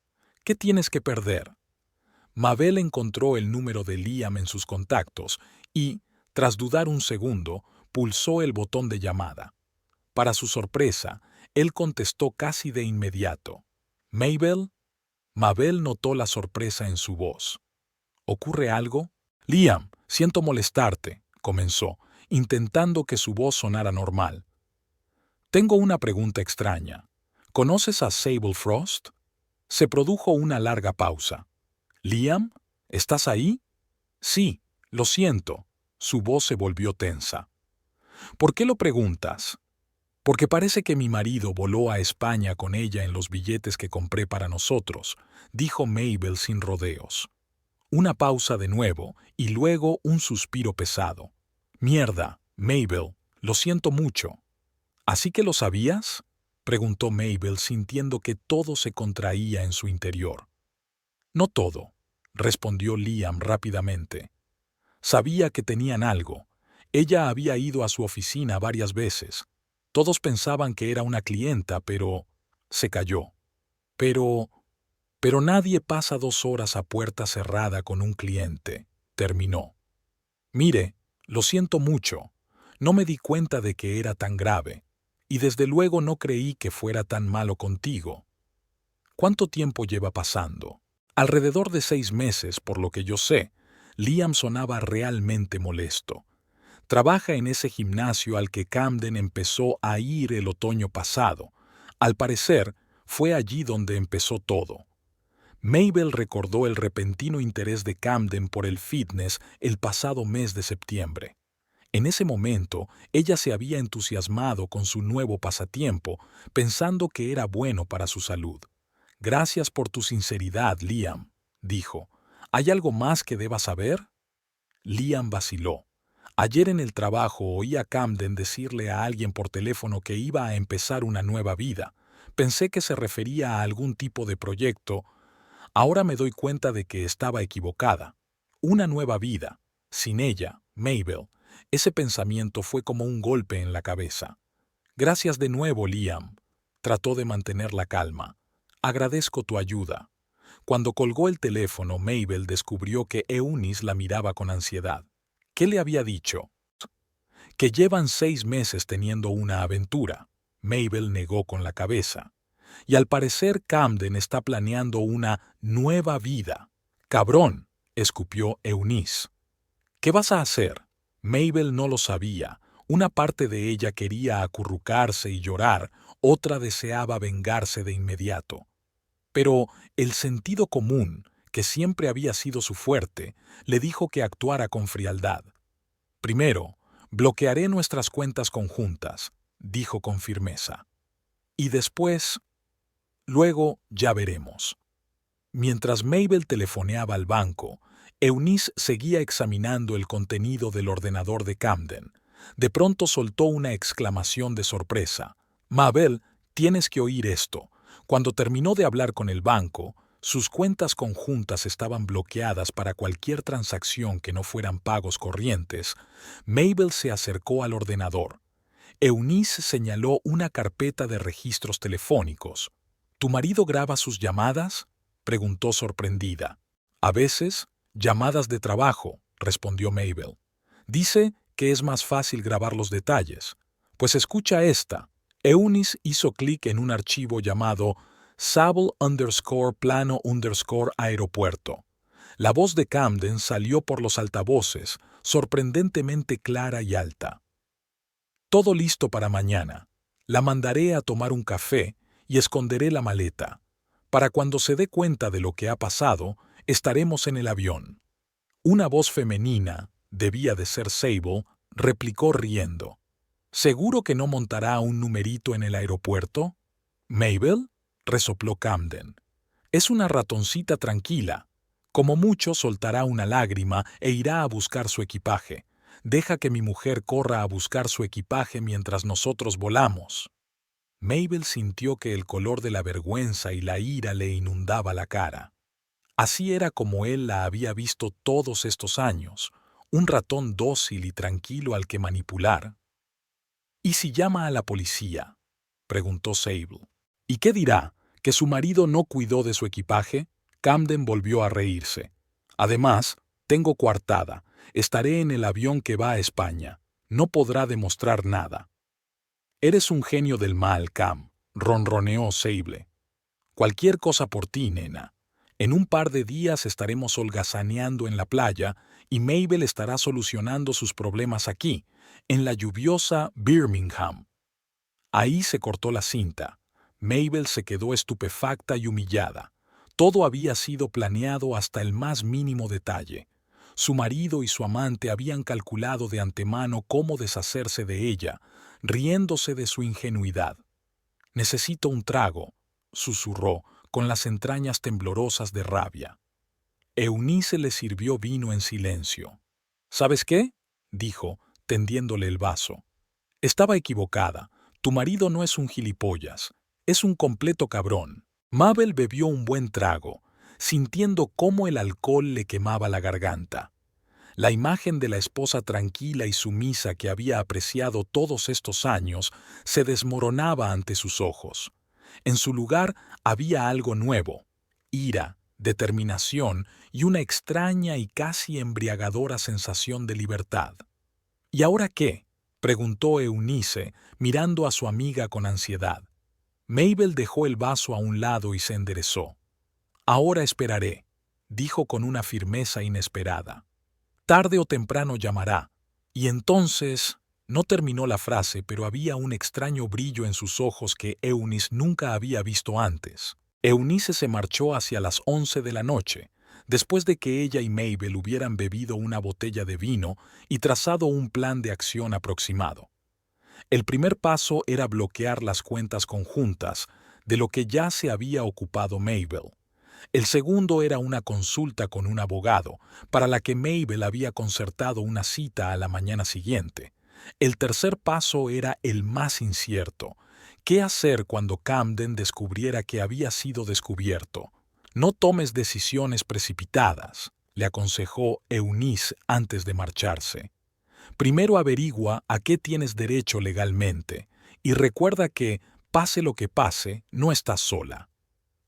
«¿Qué tienes que perder?». Mabel encontró el número de Liam en sus contactos y, tras dudar un segundo, pulsó el botón de llamada. Para su sorpresa, él contestó casi de inmediato. «¿Mabel?». Mabel notó la sorpresa en su voz. «¿Ocurre algo?». «Liam, siento molestarte», comenzó, intentando que su voz sonara normal. «Tengo una pregunta extraña. ¿Conoces a Sable Frost?». Se produjo una larga pausa. «Liam, ¿estás ahí?». «Sí, lo siento». Su voz se volvió tensa. «¿Por qué lo preguntas?». «Porque parece que mi marido voló a España con ella en los billetes que compré para nosotros», dijo Mabel sin rodeos. Una pausa de nuevo y luego un suspiro pesado. «Mierda, Mabel, lo siento mucho». «¿Así que lo sabías?», preguntó Mabel sintiendo que todo se contraía en su interior. «No todo», respondió Liam rápidamente. «Sabía que tenían algo. Ella había ido a su oficina varias veces. Todos pensaban que era una clienta, pero...». Se calló. «Pero nadie pasa 2 horas a puerta cerrada con un cliente», terminó. «Mire, lo siento mucho. No me di cuenta de que era tan grave. Y desde luego no creí que fuera tan malo contigo». «¿Cuánto tiempo lleva pasando?». «Alrededor de 6 meses, por lo que yo sé». Liam sonaba realmente molesto. «Trabaja en ese gimnasio al que Camden empezó a ir el otoño pasado. Al parecer, fue allí donde empezó todo». Mabel recordó el repentino interés de Camden por el fitness el pasado mes de septiembre. En ese momento, ella se había entusiasmado con su nuevo pasatiempo, pensando que era bueno para su salud. «Gracias por tu sinceridad, Liam», dijo. «¿Hay algo más que deba saber?». Liam vaciló. Ayer en el trabajo oí a Camden decirle a alguien por teléfono que iba a empezar una nueva vida. Pensé que se refería a algún tipo de proyecto. Ahora me doy cuenta de que estaba equivocada. Una nueva vida. Sin ella, Mabel. Ese pensamiento fue como un golpe en la cabeza. «Gracias de nuevo, Liam». Trató de mantener la calma. «Agradezco tu ayuda». Cuando colgó el teléfono, Mabel descubrió que Eunice la miraba con ansiedad. ¿Qué le había dicho? «Que llevan 6 meses teniendo una aventura». Mabel negó con la cabeza. «Y al parecer Camden está planeando una nueva vida». «Cabrón», escupió Eunice. «¿Qué vas a hacer?». Mabel no lo sabía. Una parte de ella quería acurrucarse y llorar, otra deseaba vengarse de inmediato. Pero el sentido común, que siempre había sido su fuerte, le dijo que actuara con frialdad. «Primero, bloquearé nuestras cuentas conjuntas», dijo con firmeza. «Y después, luego ya veremos». Mientras Mabel telefoneaba al banco, Eunice seguía examinando el contenido del ordenador de Camden. De pronto soltó una exclamación de sorpresa. «Mabel, tienes que oír esto». Cuando terminó de hablar con el banco, sus cuentas conjuntas estaban bloqueadas para cualquier transacción que no fueran pagos corrientes. Mabel se acercó al ordenador. Eunice señaló una carpeta de registros telefónicos. «¿Tu marido graba sus llamadas?», preguntó sorprendida. «A veces, llamadas de trabajo», respondió Mabel. «Dice que es más fácil grabar los detalles. Pues escucha esta». Eunice hizo clic en un archivo llamado Sable_plano_aeropuerto. La voz de Camden salió por los altavoces, sorprendentemente clara y alta. «Todo listo para mañana. La mandaré a tomar un café y esconderé la maleta. Para cuando se dé cuenta de lo que ha pasado, estaremos en el avión». Una voz femenina, debía de ser Sable, replicó riendo. «¿Seguro que no montará un numerito en el aeropuerto?» «Mabel», resopló Camden. «Es una ratoncita tranquila. Como mucho soltará una lágrima e irá a buscar su equipaje. Deja que mi mujer corra a buscar su equipaje mientras nosotros volamos». Mabel sintió que el color de la vergüenza y la ira le inundaba la cara. Así era como él la había visto todos estos años, un ratón dócil y tranquilo al que manipular. «¿Y si llama a la policía?», preguntó Sable. «¿Y qué dirá? ¿Que su marido no cuidó de su equipaje?». Camden volvió a reírse. «Además, tengo coartada. Estaré en el avión que va a España. No podrá demostrar nada». «Eres un genio del mal, Cam», ronroneó Sable. «Cualquier cosa por ti, nena. En un par de días estaremos holgazaneando en la playa y Mabel estará solucionando sus problemas aquí, en la lluviosa Birmingham». Ahí se cortó la cinta. Mabel se quedó estupefacta y humillada. Todo había sido planeado hasta el más mínimo detalle. Su marido y su amante habían calculado de antemano cómo deshacerse de ella, riéndose de su ingenuidad. «Necesito un trago», susurró, con las entrañas temblorosas de rabia. Eunice le sirvió vino en silencio. «¿Sabes qué?», dijo, tendiéndole el vaso. «Estaba equivocada. Tu marido no es un gilipollas. Es un completo cabrón». Mabel bebió un buen trago, sintiendo cómo el alcohol le quemaba la garganta. La imagen de la esposa tranquila y sumisa que había apreciado todos estos años se desmoronaba ante sus ojos. En su lugar había algo nuevo: ira, determinación y una extraña y casi embriagadora sensación de libertad. «¿Y ahora qué?», preguntó Eunice, mirando a su amiga con ansiedad. Mabel dejó el vaso a un lado y se enderezó. «Ahora esperaré», dijo con una firmeza inesperada. «Tarde o temprano llamará. Y entonces…». No terminó la frase, pero había un extraño brillo en sus ojos que Eunice nunca había visto antes. Eunice se marchó hacia las 11 de la noche, después de que ella y Mabel hubieran bebido una botella de vino y trazado un plan de acción aproximado. El primer paso era bloquear las cuentas conjuntas, de lo que ya se había ocupado Mabel. El segundo era una consulta con un abogado, para la que Mabel había concertado una cita a la mañana siguiente. El tercer paso era el más incierto: ¿qué hacer cuando Camden descubriera que había sido descubierto? «No tomes decisiones precipitadas», le aconsejó Eunice antes de marcharse. «Primero averigua a qué tienes derecho legalmente y recuerda que, pase lo que pase, no estás sola».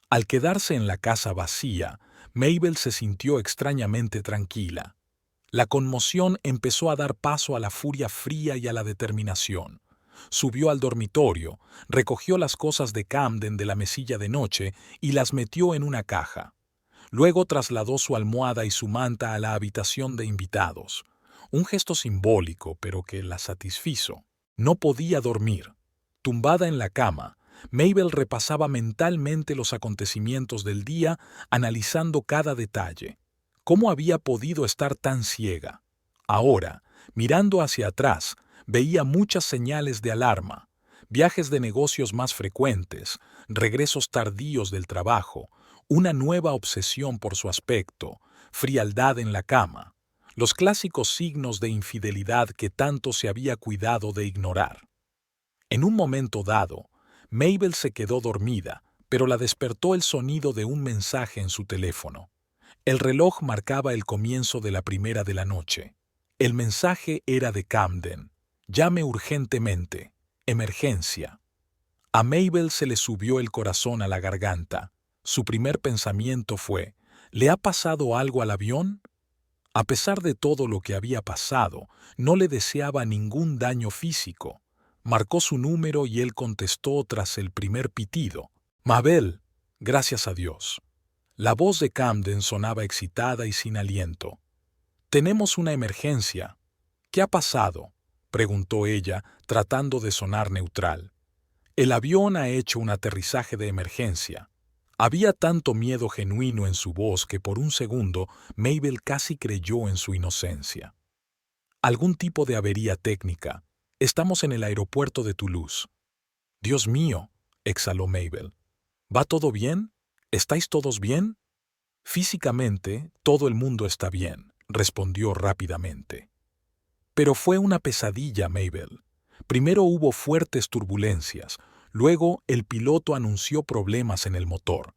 Al quedarse en la casa vacía, Mabel se sintió extrañamente tranquila. La conmoción empezó a dar paso a la furia fría y a la determinación. Subió al dormitorio, recogió las cosas de Camden de la mesilla de noche y las metió en una caja. Luego trasladó su almohada y su manta a la habitación de invitados. Un gesto simbólico, pero que la satisfizo. No podía dormir. Tumbada en la cama, Mabel repasaba mentalmente los acontecimientos del día, analizando cada detalle. ¿Cómo había podido estar tan ciega? Ahora, mirando hacia atrás, veía muchas señales de alarma: viajes de negocios más frecuentes, regresos tardíos del trabajo, una nueva obsesión por su aspecto, frialdad en la cama, los clásicos signos de infidelidad que tanto se había cuidado de ignorar. En un momento dado, Mabel se quedó dormida, pero la despertó el sonido de un mensaje en su teléfono. El reloj marcaba el comienzo de la primera de la noche. El mensaje era de Camden. Llame urgentemente. Emergencia. A Mabel se le subió el corazón a la garganta. Su primer pensamiento fue, ¿le ha pasado algo al avión? A pesar de todo lo que había pasado, no le deseaba ningún daño físico. Marcó su número y él contestó tras el primer pitido. Mabel, gracias a Dios. La voz de Camden sonaba excitada y sin aliento. Tenemos una emergencia. ¿Qué ha pasado?, preguntó ella, tratando de sonar neutral. El avión ha hecho un aterrizaje de emergencia. Había tanto miedo genuino en su voz que por un segundo Mabel casi creyó en su inocencia. Algún tipo de avería técnica. Estamos en el aeropuerto de Toulouse. Dios mío, exhaló Mabel. ¿Va todo bien? ¿Estáis todos bien? Físicamente, todo el mundo está bien, respondió rápidamente. Pero fue una pesadilla, Mabel. Primero hubo fuertes turbulencias, luego el piloto anunció problemas en el motor.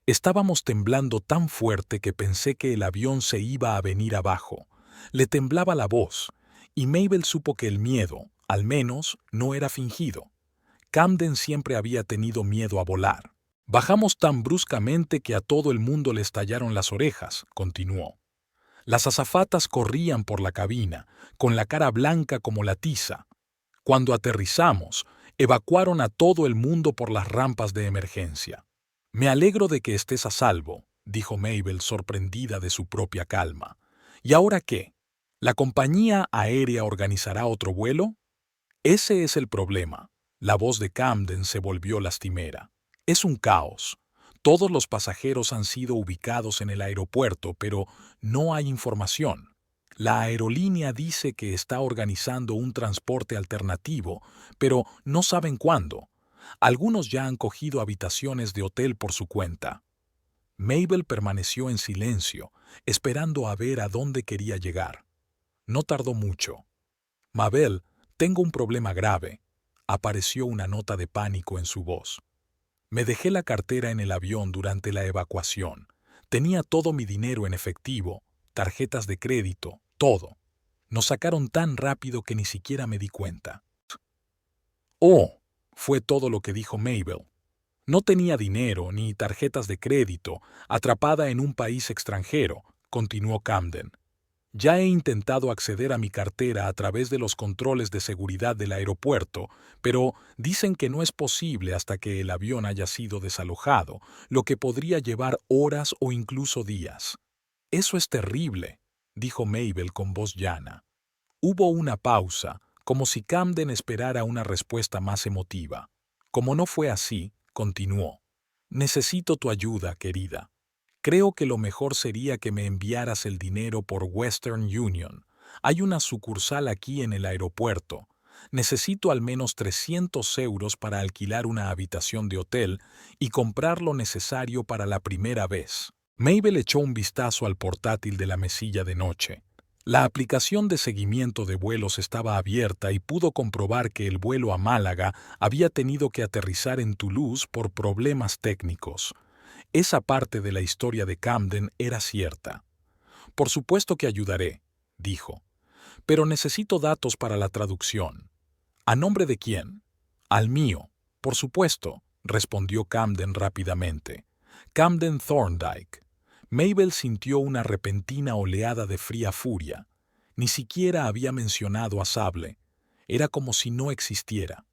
Estábamos temblando tan fuerte que pensé que el avión se iba a venir abajo. Le temblaba la voz, y Mabel supo que el miedo, al menos, no era fingido. Camden siempre había tenido miedo a volar. Bajamos tan bruscamente que a todo el mundo le estallaron las orejas, continuó. Las azafatas corrían por la cabina, con la cara blanca como la tiza. Cuando aterrizamos, evacuaron a todo el mundo por las rampas de emergencia. Me alegro de que estés a salvo, dijo Mabel sorprendida de su propia calma. ¿Y ahora qué? ¿La compañía aérea organizará otro vuelo? Ese es el problema. La voz de Camden se volvió lastimera. Es un caos. Todos los pasajeros han sido ubicados en el aeropuerto, pero no hay información. La aerolínea dice que está organizando un transporte alternativo, pero no saben cuándo. Algunos ya han cogido habitaciones de hotel por su cuenta. Mabel permaneció en silencio, esperando a ver a dónde quería llegar. No tardó mucho. Mabel, tengo un problema grave. Apareció una nota de pánico en su voz. Me dejé la cartera en el avión durante la evacuación. Tenía todo mi dinero en efectivo, tarjetas de crédito, todo. Nos sacaron tan rápido que ni siquiera me di cuenta. Oh, fue todo lo que dijo Mabel. No tenía dinero ni tarjetas de crédito, atrapada en un país extranjero, continuó Camden. Ya he intentado acceder a mi cartera a través de los controles de seguridad del aeropuerto, pero dicen que no es posible hasta que el avión haya sido desalojado, lo que podría llevar horas o incluso días. Eso es terrible, dijo Mabel con voz llana. Hubo una pausa, como si Camden esperara una respuesta más emotiva. Como no fue así, continuó. Necesito tu ayuda, querida. Creo que lo mejor sería que me enviaras el dinero por Western Union. Hay una sucursal aquí en el aeropuerto. Necesito al menos 300 euros para alquilar una habitación de hotel y comprar lo necesario para la primera vez. Mabel echó un vistazo al portátil de la mesilla de noche. La aplicación de seguimiento de vuelos estaba abierta y pudo comprobar que el vuelo a Málaga había tenido que aterrizar en Toulouse por problemas técnicos. Esa parte de la historia de Camden era cierta. Por supuesto que ayudaré, dijo. Pero necesito datos para la traducción. ¿A nombre de quién? Al mío, por supuesto, respondió Camden rápidamente. Camden Thorndyke. Mabel sintió una repentina oleada de fría furia. Ni siquiera había mencionado a Sable. Era como si no existiera.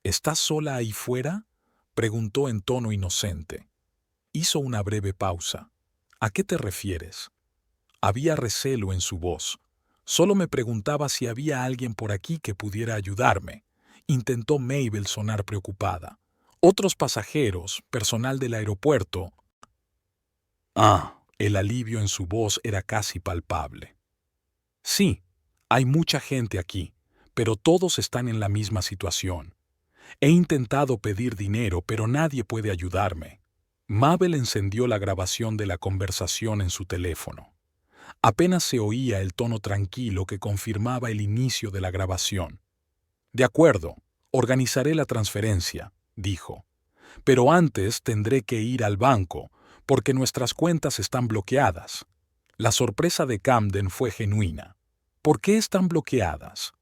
¿Estás sola ahí fuera?, preguntó en tono inocente. Hizo una breve pausa. ¿A qué te refieres? Había recelo en su voz. Solo me preguntaba si había alguien por aquí que pudiera ayudarme. Intentó Mabel sonar preocupada. Otros pasajeros, personal del aeropuerto. El alivio en su voz era casi palpable. Sí, hay mucha gente aquí, pero todos están en la misma situación. He intentado pedir dinero, pero nadie puede ayudarme. Mabel encendió la grabación de la conversación en su teléfono. Apenas se oía el tono tranquilo que confirmaba el inicio de la grabación. «De acuerdo, organizaré la transferencia», dijo. «Pero antes tendré que ir al banco, porque nuestras cuentas están bloqueadas». La sorpresa de Camden fue genuina. «¿Por qué están bloqueadas?»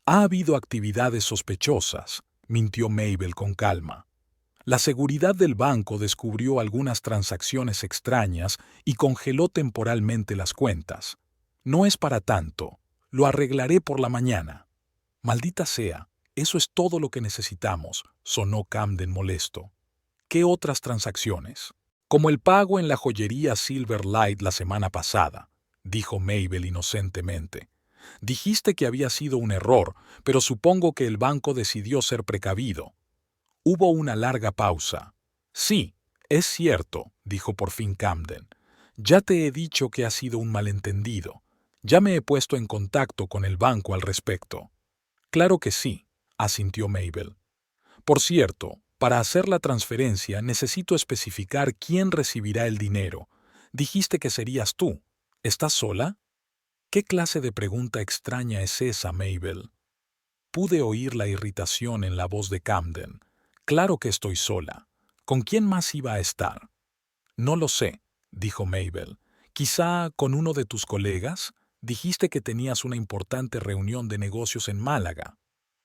«Ha habido actividades sospechosas», mintió Mabel con calma. «La seguridad del banco descubrió algunas transacciones extrañas y congeló temporalmente las cuentas. No es para tanto. Lo arreglaré por la mañana». «Maldita sea, eso es todo lo que necesitamos», sonó Camden molesto. «¿Qué otras transacciones?» «Como el pago en la joyería Silverlight la semana pasada», dijo Mabel inocentemente. «Dijiste que había sido un error, pero supongo que el banco decidió ser precavido». Hubo una larga pausa. «Sí, es cierto», dijo por fin Camden. «Ya te he dicho que ha sido un malentendido. Ya me he puesto en contacto con el banco al respecto». «Claro que sí», asintió Mabel. «Por cierto, para hacer la transferencia necesito especificar quién recibirá el dinero. Dijiste que serías tú. ¿Estás sola?» «¿Qué clase de pregunta extraña es esa, Mabel?» Pude oír la irritación en la voz de Camden. «Claro que estoy sola. ¿Con quién más iba a estar?» «No lo sé», dijo Mabel. «Quizá con uno de tus colegas. Dijiste que tenías una importante reunión de negocios en Málaga».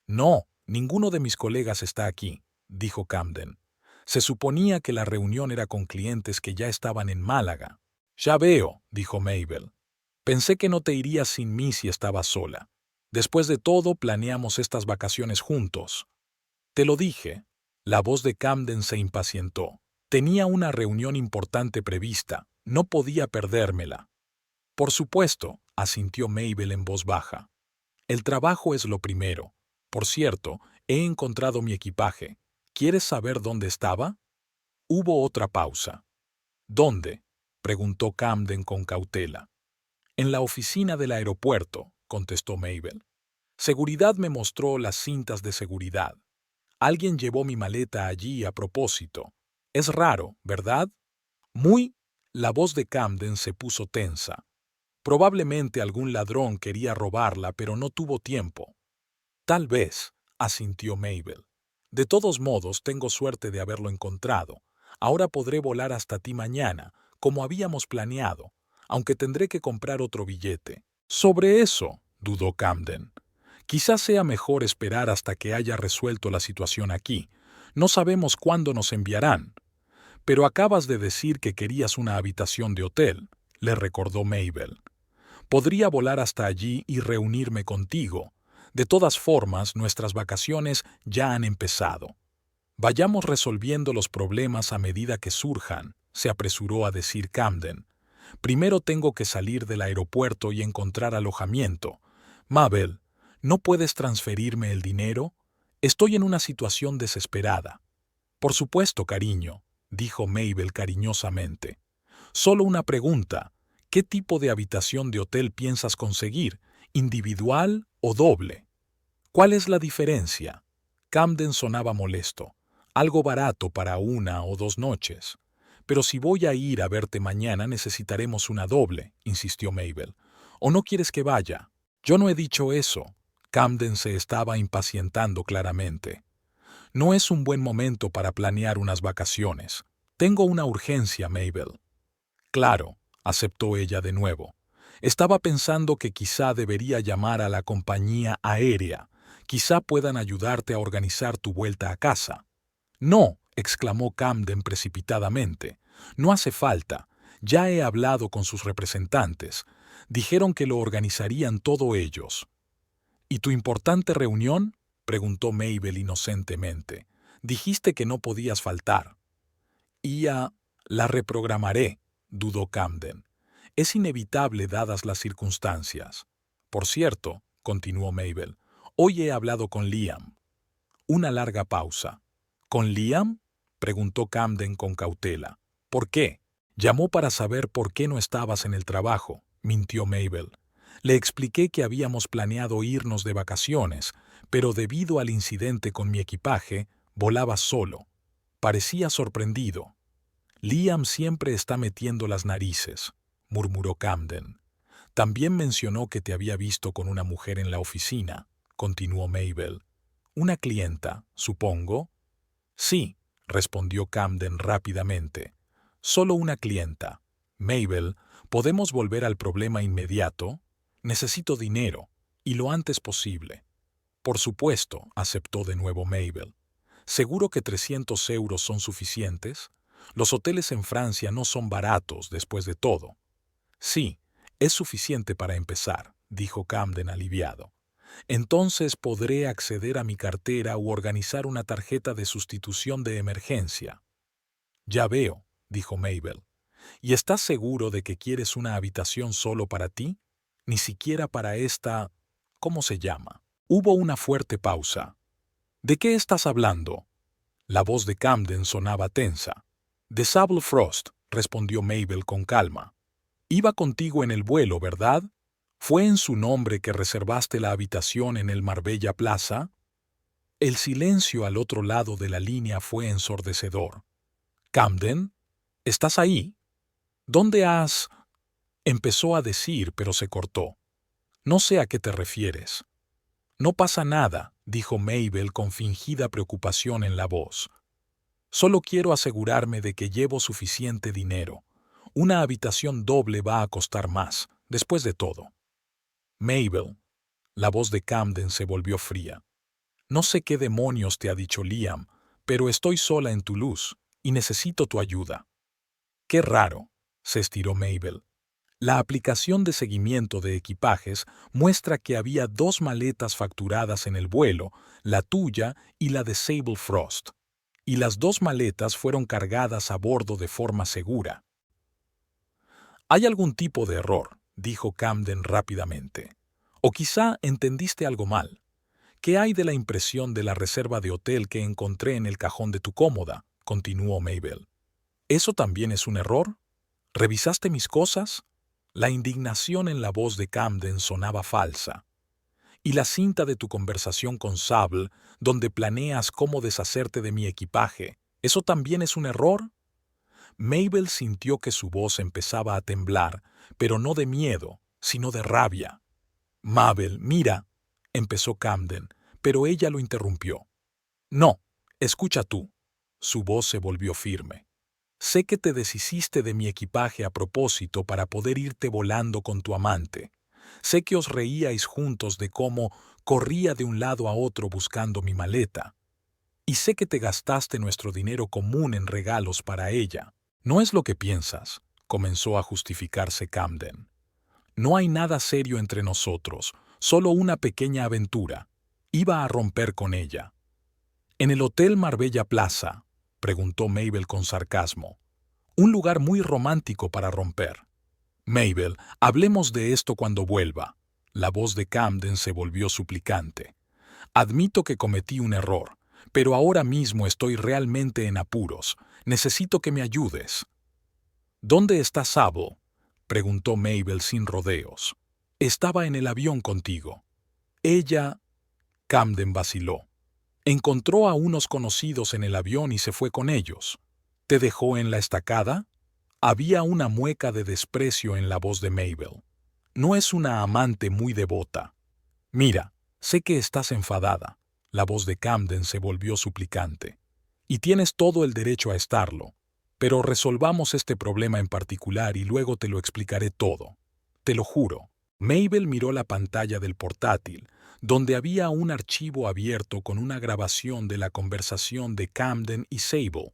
«No, ninguno de mis colegas está aquí», dijo Camden. «Se suponía que la reunión era con clientes que ya estaban en Málaga». «Ya veo», dijo Mabel. «Pensé que no te irías sin mí si estabas sola. Después de todo, planeamos estas vacaciones juntos». «Te lo dije». La voz de Camden se impacientó. «Tenía una reunión importante prevista. No podía perdérmela». «Por supuesto», asintió Mabel en voz baja. «El trabajo es lo primero. Por cierto, he encontrado mi equipaje. ¿Quieres saber dónde estaba?» Hubo otra pausa. «¿Dónde?», preguntó Camden con cautela. «En la oficina del aeropuerto», contestó Mabel. «Seguridad me mostró las cintas de seguridad. Alguien llevó mi maleta allí a propósito. Es raro, ¿verdad?» «Muy». La voz de Camden se puso tensa. «Probablemente algún ladrón quería robarla, pero no tuvo tiempo». «Tal vez», asintió Mabel. «De todos modos, tengo suerte de haberlo encontrado. Ahora podré volar hasta ti mañana, como habíamos planeado, aunque tendré que comprar otro billete». «Sobre eso», dudó Camden. «Quizás sea mejor esperar hasta que haya resuelto la situación aquí. No sabemos cuándo nos enviarán». «Pero acabas de decir que querías una habitación de hotel», le recordó Mabel. «Podría volar hasta allí y reunirme contigo. De todas formas, nuestras vacaciones ya han empezado. Vayamos resolviendo los problemas a medida que surjan», se apresuró a decir Camden. «Primero tengo que salir del aeropuerto y encontrar alojamiento. Mabel, ¿no puedes transferirme el dinero? Estoy en una situación desesperada». «Por supuesto, cariño», dijo Mabel cariñosamente. «Solo una pregunta. ¿Qué tipo de habitación de hotel piensas conseguir? ¿Individual o doble?» «¿Cuál es la diferencia?» Camden sonaba molesto. «Algo barato para 1 o 2 noches». «Pero si voy a ir a verte mañana necesitaremos una doble», insistió Mabel. «¿O no quieres que vaya?» «Yo no he dicho eso». Camden se estaba impacientando claramente. «No es un buen momento para planear unas vacaciones. Tengo una urgencia, Mabel». «Claro», aceptó ella de nuevo. «Estaba pensando que quizá debería llamar a la compañía aérea. Quizá puedan ayudarte a organizar tu vuelta a casa». «No», exclamó Camden precipitadamente. «No hace falta. Ya he hablado con sus representantes. Dijeron que lo organizarían todo ellos». «¿Y tu importante reunión?», preguntó Mabel inocentemente. «Dijiste que no podías faltar». «La reprogramaré», dudó Camden. «Es inevitable dadas las circunstancias». «Por cierto», continuó Mabel, «hoy he hablado con Liam». Una larga pausa. «¿Con Liam?», preguntó Camden con cautela. «¿Por qué?». «Llamó para saber por qué no estabas en el trabajo», mintió Mabel. «Le expliqué que habíamos planeado irnos de vacaciones, pero debido al incidente con mi equipaje, volaba solo. Parecía sorprendido». «Liam siempre está metiendo las narices», murmuró Camden. También mencionó que te había visto con una mujer en la oficina, continuó Mabel. ¿Una clienta, supongo? Sí, respondió Camden rápidamente. Solo una clienta. Mabel, ¿podemos volver al problema inmediato? Necesito dinero, y lo antes posible. Por supuesto, aceptó de nuevo Mabel. ¿Seguro que 300 euros son suficientes? Los hoteles en Francia no son baratos, después de todo. Sí, es suficiente para empezar, dijo Camden aliviado. Entonces podré acceder a mi cartera u organizar una tarjeta de sustitución de emergencia. Ya veo, dijo Mabel. ¿Y estás seguro de que quieres una habitación solo para ti? Ni siquiera para esta... ¿Cómo se llama? Hubo una fuerte pausa. ¿De qué estás hablando? La voz de Camden sonaba tensa. De Sable Frost, respondió Mabel con calma. Iba contigo en el vuelo, ¿verdad? ¿Fue en su nombre que reservaste la habitación en el Marbella Plaza? El silencio al otro lado de la línea fue ensordecedor. «Camden, ¿estás ahí? ¿Dónde has...?» Empezó a decir, pero se cortó. «No sé a qué te refieres». «No pasa nada», dijo Mabel con fingida preocupación en la voz. «Solo quiero asegurarme de que llevo suficiente dinero. Una habitación doble va a costar más, después de todo». «Mabel». La voz de Camden se volvió fría. «No sé qué demonios te ha dicho Liam, pero estoy sola en Toulouse y necesito tu ayuda». «Qué raro», se estiró Mabel. La aplicación de seguimiento de equipajes muestra que había 2 maletas facturadas en el vuelo, la tuya y la de Sable Frost. Y las 2 maletas fueron cargadas a bordo de forma segura. «Hay algún tipo de error», dijo Camden rápidamente. «O quizá entendiste algo mal. ¿Qué hay de la impresión de la reserva de hotel que encontré en el cajón de tu cómoda?», continuó Mabel. «¿Eso también es un error? ¿Revisaste mis cosas?». La indignación en la voz de Camden sonaba falsa. «¿Y la cinta de tu conversación con Sable, donde planeas cómo deshacerte de mi equipaje, eso también es un error?». Mabel sintió que su voz empezaba a temblar, pero no de miedo, sino de rabia. «Mabel, mira», empezó Camden, pero ella lo interrumpió. «No, escucha tú». Su voz se volvió firme. «Sé que te deshiciste de mi equipaje a propósito para poder irte volando con tu amante. Sé que os reíais juntos de cómo corría de un lado a otro buscando mi maleta. Y sé que te gastaste nuestro dinero común en regalos para ella. No es lo que piensas», comenzó a justificarse Camden. «No hay nada serio entre nosotros, solo una pequeña aventura. Iba a romper con ella». «¿En el Hotel Marbella Plaza?», preguntó Mabel con sarcasmo. «Un lugar muy romántico para romper». «Mabel, hablemos de esto cuando vuelva». La voz de Camden se volvió suplicante. «Admito que cometí un error, pero ahora mismo estoy realmente en apuros. Necesito que me ayudes». «¿Dónde está Sable?», preguntó Mabel sin rodeos. «Estaba en el avión contigo». «Ella...». Camden vaciló. «Encontró a unos conocidos en el avión y se fue con ellos». «¿Te dejó en la estacada?». Había una mueca de desprecio en la voz de Mabel. «No es una amante muy devota». «Mira, sé que estás enfadada». La voz de Camden se volvió suplicante. «Y tienes todo el derecho a estarlo. Pero resolvamos este problema en particular y luego te lo explicaré todo. Te lo juro». Mabel miró la pantalla del portátil, donde había un archivo abierto con una grabación de la conversación de Camden y Sable.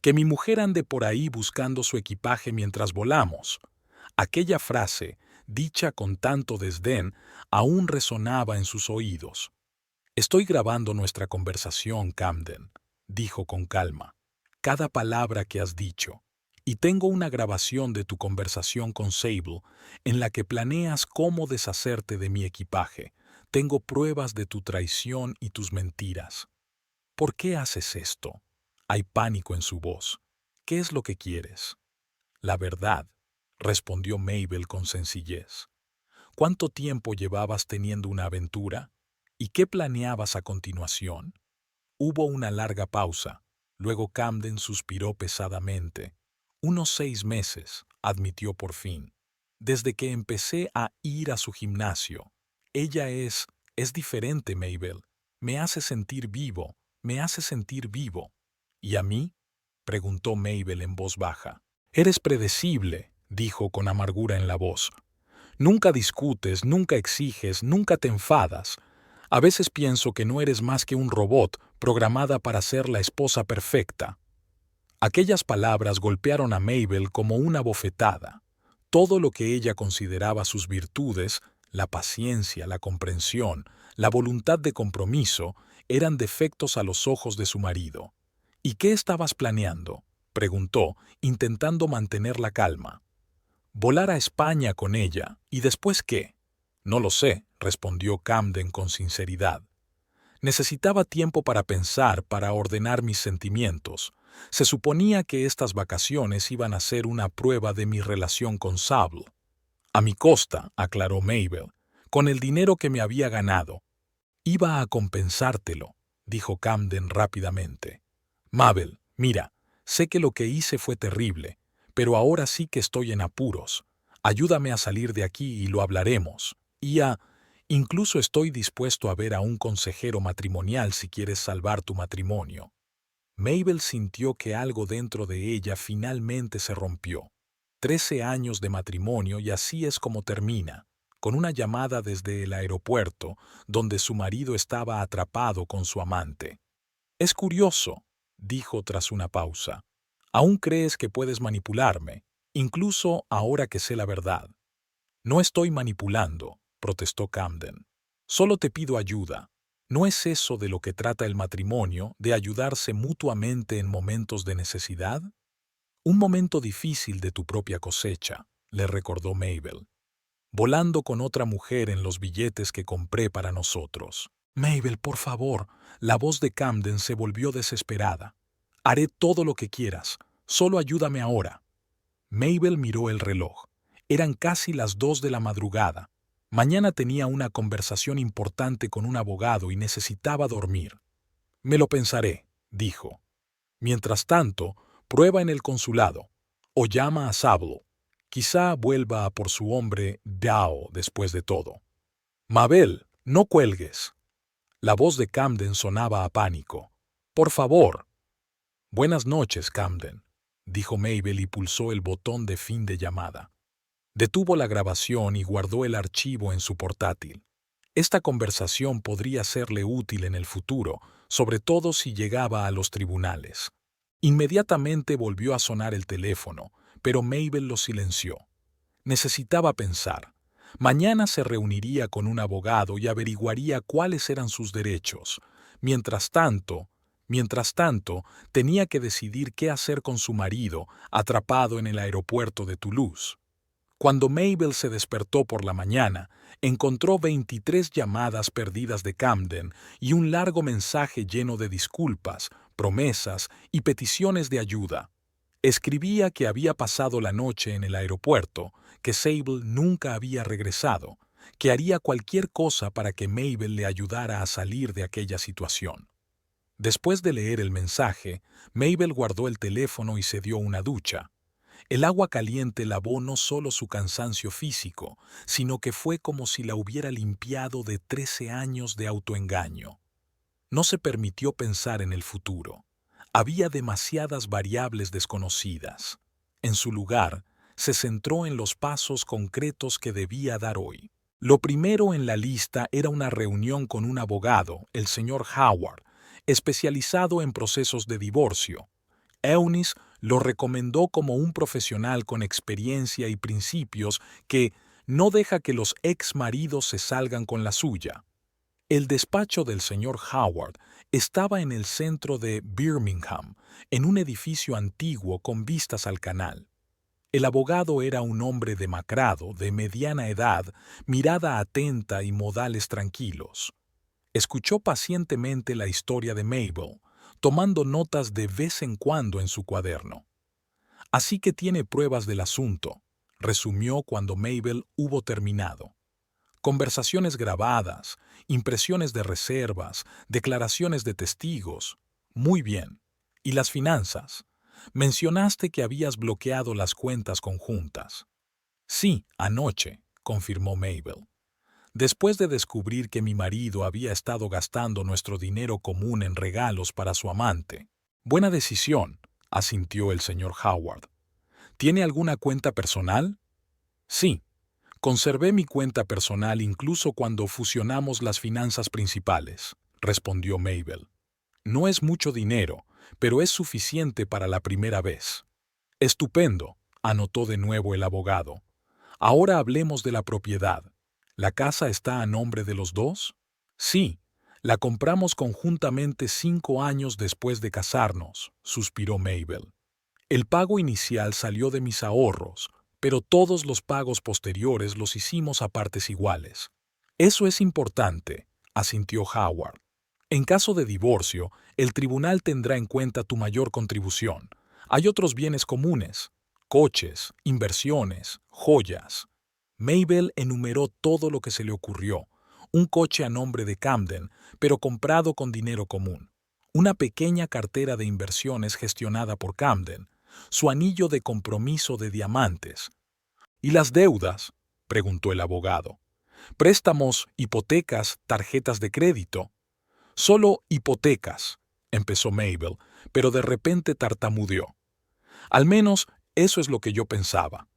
«Que mi mujer ande por ahí buscando su equipaje mientras volamos». Aquella frase, dicha con tanto desdén, aún resonaba en sus oídos. «Estoy grabando nuestra conversación, Camden», dijo con calma. «Cada palabra que has dicho. Y tengo una grabación de tu conversación con Sable en la que planeas cómo deshacerte de mi equipaje. Tengo pruebas de tu traición y tus mentiras». «¿Por qué haces esto?». Hay pánico en su voz. «¿Qué es lo que quieres?». «La verdad», respondió Mabel con sencillez. «¿Cuánto tiempo llevabas teniendo una aventura? ¿Y qué planeabas a continuación?». Hubo una larga pausa. Luego Camden suspiró pesadamente. «Unos 6 meses», admitió por fin. desde que empecé a ir a su gimnasio. Ella es diferente, Mabel. Me hace sentir vivo, me hace sentir vivo. ¿Y a mí?, preguntó Mabel en voz baja. Eres predecible, dijo con amargura en la voz. Nunca discutes, nunca exiges, nunca te enfadas. A veces pienso que no eres más que un robot programada para ser la esposa perfecta. Aquellas palabras golpearon a Mabel como una bofetada. Todo lo que ella consideraba sus virtudes, la paciencia, la comprensión, la voluntad de compromiso, eran defectos a los ojos de su marido. ¿Y qué estabas planeando?, preguntó, intentando mantener la calma. Volar a España con ella, ¿y después qué? No lo sé, respondió Camden con sinceridad. Necesitaba tiempo para pensar, para ordenar mis sentimientos. Se suponía que estas vacaciones iban a ser una prueba de mi relación con Sable. A mi costa, aclaró Mabel, con el dinero que me había ganado. Iba a compensártelo, dijo Camden rápidamente. Mabel, mira, sé que lo que hice fue terrible, pero ahora sí que estoy en apuros. Ayúdame a salir de aquí y lo hablaremos. Incluso estoy dispuesto a ver a un consejero matrimonial si quieres salvar tu matrimonio. Mabel sintió que algo dentro de ella finalmente se rompió. 13 años de matrimonio y así es como termina, con una llamada desde el aeropuerto, donde su marido estaba atrapado con su amante. Es curioso, dijo tras una pausa. Aún crees que puedes manipularme, incluso ahora que sé la verdad. No estoy manipulando, protestó Camden. Solo te pido ayuda. ¿No es eso de lo que trata el matrimonio, de ayudarse mutuamente en momentos de necesidad? Un momento difícil de tu propia cosecha, le recordó Mabel. Volando con otra mujer en los billetes que compré para nosotros. Mabel, por favor. La voz de Camden se volvió desesperada. Haré todo lo que quieras. Solo ayúdame ahora. Mabel miró el reloj. Eran casi las 2 de la madrugada. Mañana tenía una conversación importante con un abogado y necesitaba dormir. Me lo pensaré, dijo. Mientras tanto, prueba en el consulado. O llama a Sable. Quizá vuelva a por su hombre Dao después de todo. Mabel, no cuelgues. La voz de Camden sonaba a pánico. Por favor. Buenas noches, Camden, dijo Mabel y pulsó el botón de fin de llamada. Detuvo la grabación y guardó el archivo en su portátil. Esta conversación podría serle útil en el futuro, sobre todo si llegaba a los tribunales. Inmediatamente volvió a sonar el teléfono, pero Mabel lo silenció. Necesitaba pensar. Mañana se reuniría con un abogado y averiguaría cuáles eran sus derechos. Mientras tanto, tenía que decidir qué hacer con su marido, atrapado en el aeropuerto de Toulouse. Cuando Mabel se despertó por la mañana, encontró 23 llamadas perdidas de Camden y un largo mensaje lleno de disculpas, promesas y peticiones de ayuda. Escribía que había pasado la noche en el aeropuerto, que Sable nunca había regresado, que haría cualquier cosa para que Mabel le ayudara a salir de aquella situación. Después de leer el mensaje, Mabel guardó el teléfono y se dio una ducha. El agua caliente lavó no solo su cansancio físico, sino que fue como si la hubiera limpiado de 13 años de autoengaño. No se permitió pensar en el futuro. Había demasiadas variables desconocidas. En su lugar, se centró en los pasos concretos que debía dar hoy. Lo primero en la lista era una reunión con un abogado, el señor Howard, especializado en procesos de divorcio. Eunice lo recomendó como un profesional con experiencia y principios que no deja que los ex maridos se salgan con la suya. El despacho del señor Howard estaba en el centro de Birmingham, en un edificio antiguo con vistas al canal. El abogado era un hombre demacrado, de mediana edad, mirada atenta y modales tranquilos. Escuchó pacientemente la historia de Mabel, tomando notas de vez en cuando en su cuaderno. Así que tiene pruebas del asunto, resumió cuando Mabel hubo terminado. Conversaciones grabadas, impresiones de reservas, declaraciones de testigos. Muy bien. ¿Y las finanzas? Mencionaste que habías bloqueado las cuentas conjuntas. Sí, anoche, confirmó Mabel. Después de descubrir que mi marido había estado gastando nuestro dinero común en regalos para su amante. Buena decisión, asintió el señor Howard. ¿Tiene alguna cuenta personal? Sí. Conservé mi cuenta personal incluso cuando fusionamos las finanzas principales, respondió Mabel. No es mucho dinero, pero es suficiente para la primera vez. Estupendo, anotó de nuevo el abogado. Ahora hablemos de la propiedad. ¿La casa está a nombre de los dos? Sí, la compramos conjuntamente 5 años después de casarnos, suspiró Mabel. El pago inicial salió de mis ahorros, pero todos los pagos posteriores los hicimos a partes iguales. Eso es importante, asintió Howard. En caso de divorcio, el tribunal tendrá en cuenta tu mayor contribución. Hay otros bienes comunes, coches, inversiones, joyas. Mabel enumeró todo lo que se le ocurrió. Un coche a nombre de Camden, pero comprado con dinero común. Una pequeña cartera de inversiones gestionada por Camden. Su anillo de compromiso de diamantes. ¿Y las deudas?, preguntó el abogado. Préstamos, hipotecas, tarjetas de crédito. Solo hipotecas, empezó Mabel, pero de repente tartamudeó. Al menos eso es lo que yo pensaba.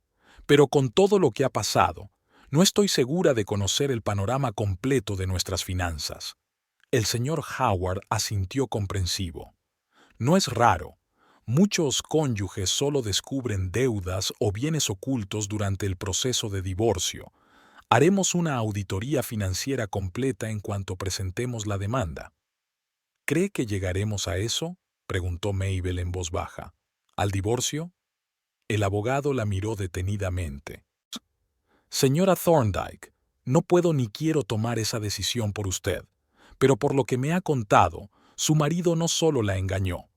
Pero con todo lo que ha pasado, no estoy segura de conocer el panorama completo de nuestras finanzas. El señor Howard asintió comprensivo. No es raro. Muchos cónyuges solo descubren deudas o bienes ocultos durante el proceso de divorcio. Haremos una auditoría financiera completa en cuanto presentemos la demanda. ¿Cree que llegaremos a eso?, preguntó Mabel en voz baja. ¿Al divorcio? El abogado la miró detenidamente. Señora Thorndyke, no puedo ni quiero tomar esa decisión por usted, pero por lo que me ha contado, su marido no solo la engañó.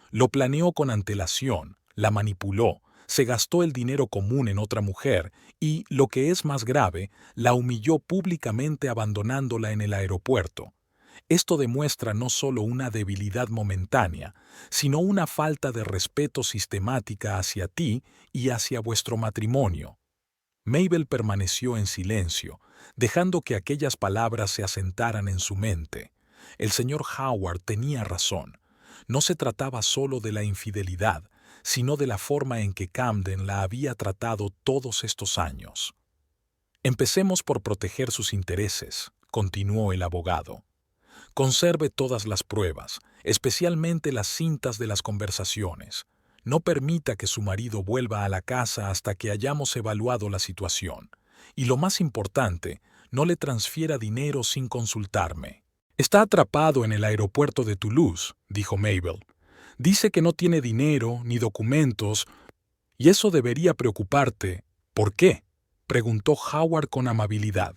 Lo planeó con antelación, la manipuló, se gastó el dinero común en otra mujer y, lo que es más grave, la humilló públicamente abandonándola en el aeropuerto. Esto demuestra no solo una debilidad momentánea, sino una falta de respeto sistemática hacia ti y hacia vuestro matrimonio. Mabel permaneció en silencio, dejando que aquellas palabras se asentaran en su mente. El señor Howard tenía razón. No se trataba solo de la infidelidad, sino de la forma en que Camden la había tratado todos estos años. Empecemos por proteger sus intereses, continuó el abogado. Conserve todas las pruebas, especialmente las cintas de las conversaciones. No permita que su marido vuelva a la casa hasta que hayamos evaluado la situación. Y lo más importante, no le transfiera dinero sin consultarme. Está atrapado en el aeropuerto de Toulouse, dijo Mabel. Dice que no tiene dinero ni documentos, y eso debería preocuparte. ¿Por qué?, preguntó Howard con amabilidad.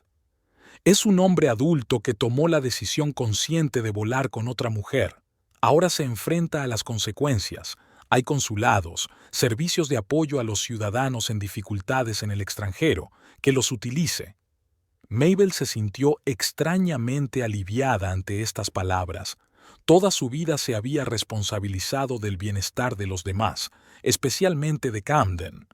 Es un hombre adulto que tomó la decisión consciente de volar con otra mujer. Ahora se enfrenta a las consecuencias. Hay consulados, servicios de apoyo a los ciudadanos en dificultades en el extranjero, que los utilice. Mabel se sintió extrañamente aliviada ante estas palabras. Toda su vida se había responsabilizado del bienestar de los demás, especialmente de Camden.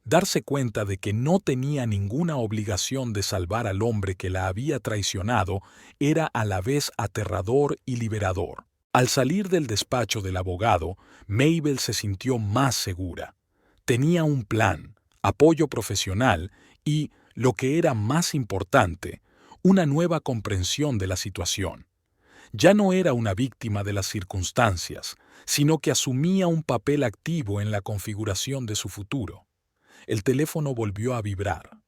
Darse cuenta de que no tenía ninguna obligación de salvar al hombre que la había traicionado era a la vez aterrador y liberador. Al salir del despacho del abogado, Mabel se sintió más segura. Tenía un plan, apoyo profesional y, lo que era más importante, una nueva comprensión de la situación. Ya no era una víctima de las circunstancias, sino que asumía un papel activo en la configuración de su futuro. El teléfono volvió a vibrar.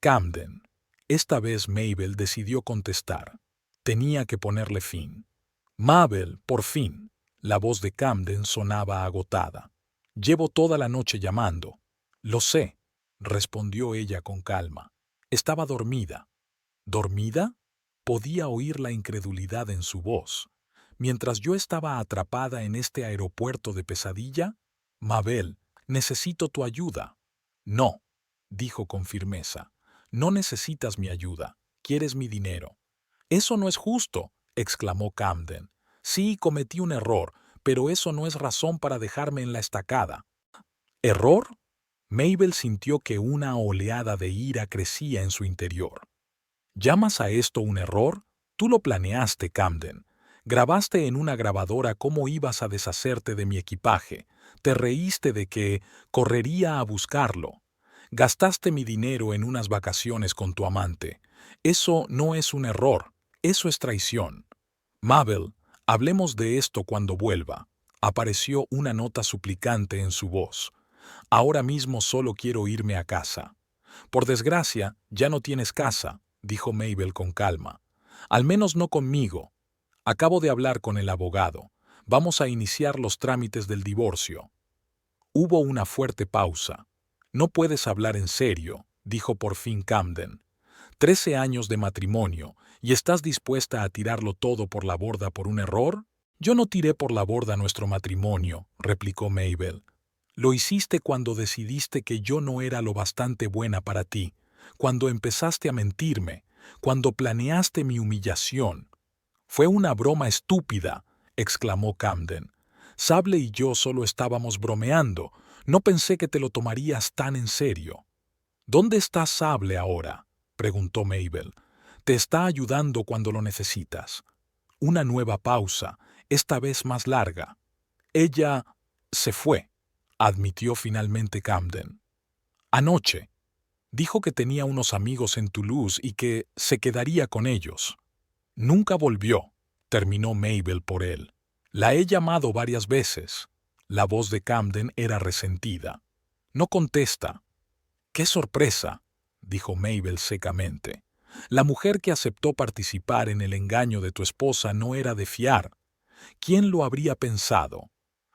Camden. Esta vez Mabel decidió contestar. Tenía que ponerle fin. Mabel, por fin. La voz de Camden sonaba agotada. Llevo toda la noche llamando. Lo sé, respondió ella con calma. Estaba dormida. ¿Dormida? Podía oír la incredulidad en su voz. Mientras yo estaba atrapada en este aeropuerto de pesadilla, Mabel, necesito tu ayuda. No, dijo con firmeza. No necesitas mi ayuda. Quieres mi dinero. Eso no es justo, exclamó Camden. Sí, cometí un error, pero eso no es razón para dejarme en la estacada. ¿Error? Mabel sintió que una oleada de ira crecía en su interior. ¿Llamas a esto un error? Tú lo planeaste, Camden. Grabaste en una grabadora cómo ibas a deshacerte de mi equipaje. Te reíste de que correría a buscarlo. Gastaste mi dinero en unas vacaciones con tu amante. Eso no es un error, eso es traición. Mabel, hablemos de esto cuando vuelva. Apareció una nota suplicante en su voz. Ahora mismo solo quiero irme a casa. Por desgracia, ya no tienes casa, dijo Mabel con calma. Al menos no conmigo. Acabo de hablar con el abogado. Vamos a iniciar los trámites del divorcio. Hubo una fuerte pausa. No puedes hablar en serio, dijo por fin Camden. 13 años de matrimonio, ¿y estás dispuesta a tirarlo todo por la borda por un error? Yo no tiré por la borda nuestro matrimonio, replicó Mabel. Lo hiciste cuando decidiste que yo no era lo bastante buena para ti, cuando empezaste a mentirme, cuando planeaste mi humillación. Fue una broma estúpida, exclamó Camden. Sable y yo solo estábamos bromeando. No pensé que te lo tomarías tan en serio. ¿Dónde está Sable ahora?, preguntó Mabel. Te está ayudando cuando lo necesitas. Una nueva pausa, esta vez más larga. Ella se fue, admitió finalmente Camden. Anoche. Dijo que tenía unos amigos en Toulouse y que se quedaría con ellos. Nunca volvió, terminó Mabel por él. La he llamado varias veces. La voz de Camden era resentida. No contesta. ¡Qué sorpresa!, dijo Mabel secamente. La mujer que aceptó participar en el engaño de tu esposa no era de fiar. ¿Quién lo habría pensado?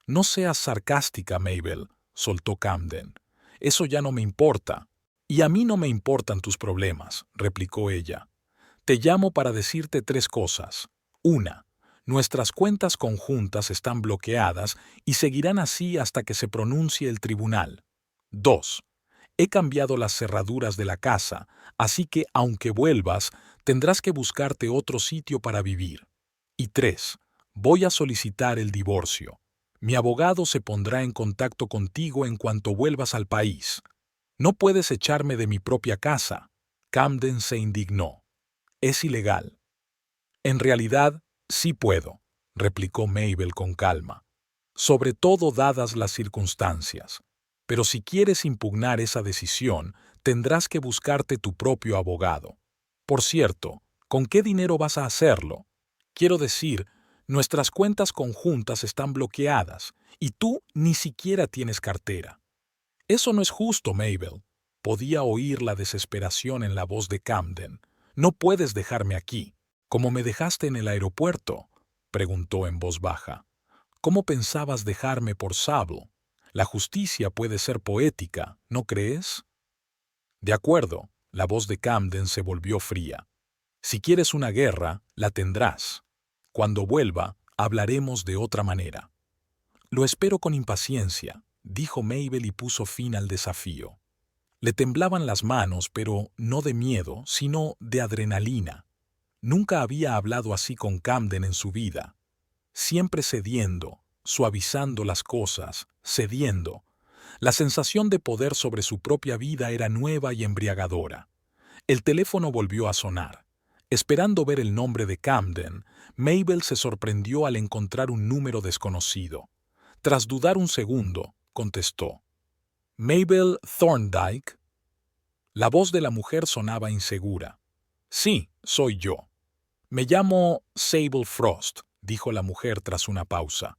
No seas sarcástica, Mabel, soltó Camden. Eso ya no me importa. Y a mí no me importan tus problemas, replicó ella. Te llamo para decirte 3 cosas. 1. Nuestras cuentas conjuntas están bloqueadas y seguirán así hasta que se pronuncie el tribunal. 2. He cambiado las cerraduras de la casa, así que, aunque vuelvas, tendrás que buscarte otro sitio para vivir. Y 3. Voy a solicitar el divorcio. Mi abogado se pondrá en contacto contigo en cuanto vuelvas al país. No puedes echarme de mi propia casa. Camden se indignó. Es ilegal. En realidad, sí puedo, replicó Mabel con calma. Sobre todo dadas las circunstancias. Pero si quieres impugnar esa decisión, tendrás que buscarte tu propio abogado. Por cierto, ¿con qué dinero vas a hacerlo? Quiero decir, nuestras cuentas conjuntas están bloqueadas y tú ni siquiera tienes cartera. Eso no es justo, Mabel. Podía oír la desesperación en la voz de Camden. No puedes dejarme aquí, como me dejaste en el aeropuerto, preguntó en voz baja. ¿Cómo pensabas dejarme por Sable? La justicia puede ser poética, ¿no crees? De acuerdo, la voz de Camden se volvió fría. Si quieres una guerra, la tendrás. Cuando vuelva, hablaremos de otra manera. Lo espero con impaciencia, dijo Mabel y puso fin al desafío. Le temblaban las manos, pero no de miedo, sino de adrenalina. Nunca había hablado así con Camden en su vida. Siempre cediendo, suavizando las cosas, cediendo. La sensación de poder sobre su propia vida era nueva y embriagadora. El teléfono volvió a sonar. Esperando ver el nombre de Camden, Mabel se sorprendió al encontrar un número desconocido. Tras dudar un segundo, contestó. «¿Mabel Thorndyke?» La voz de la mujer sonaba insegura. «Sí, soy yo». «Me llamo Sable Frost», dijo la mujer tras una pausa.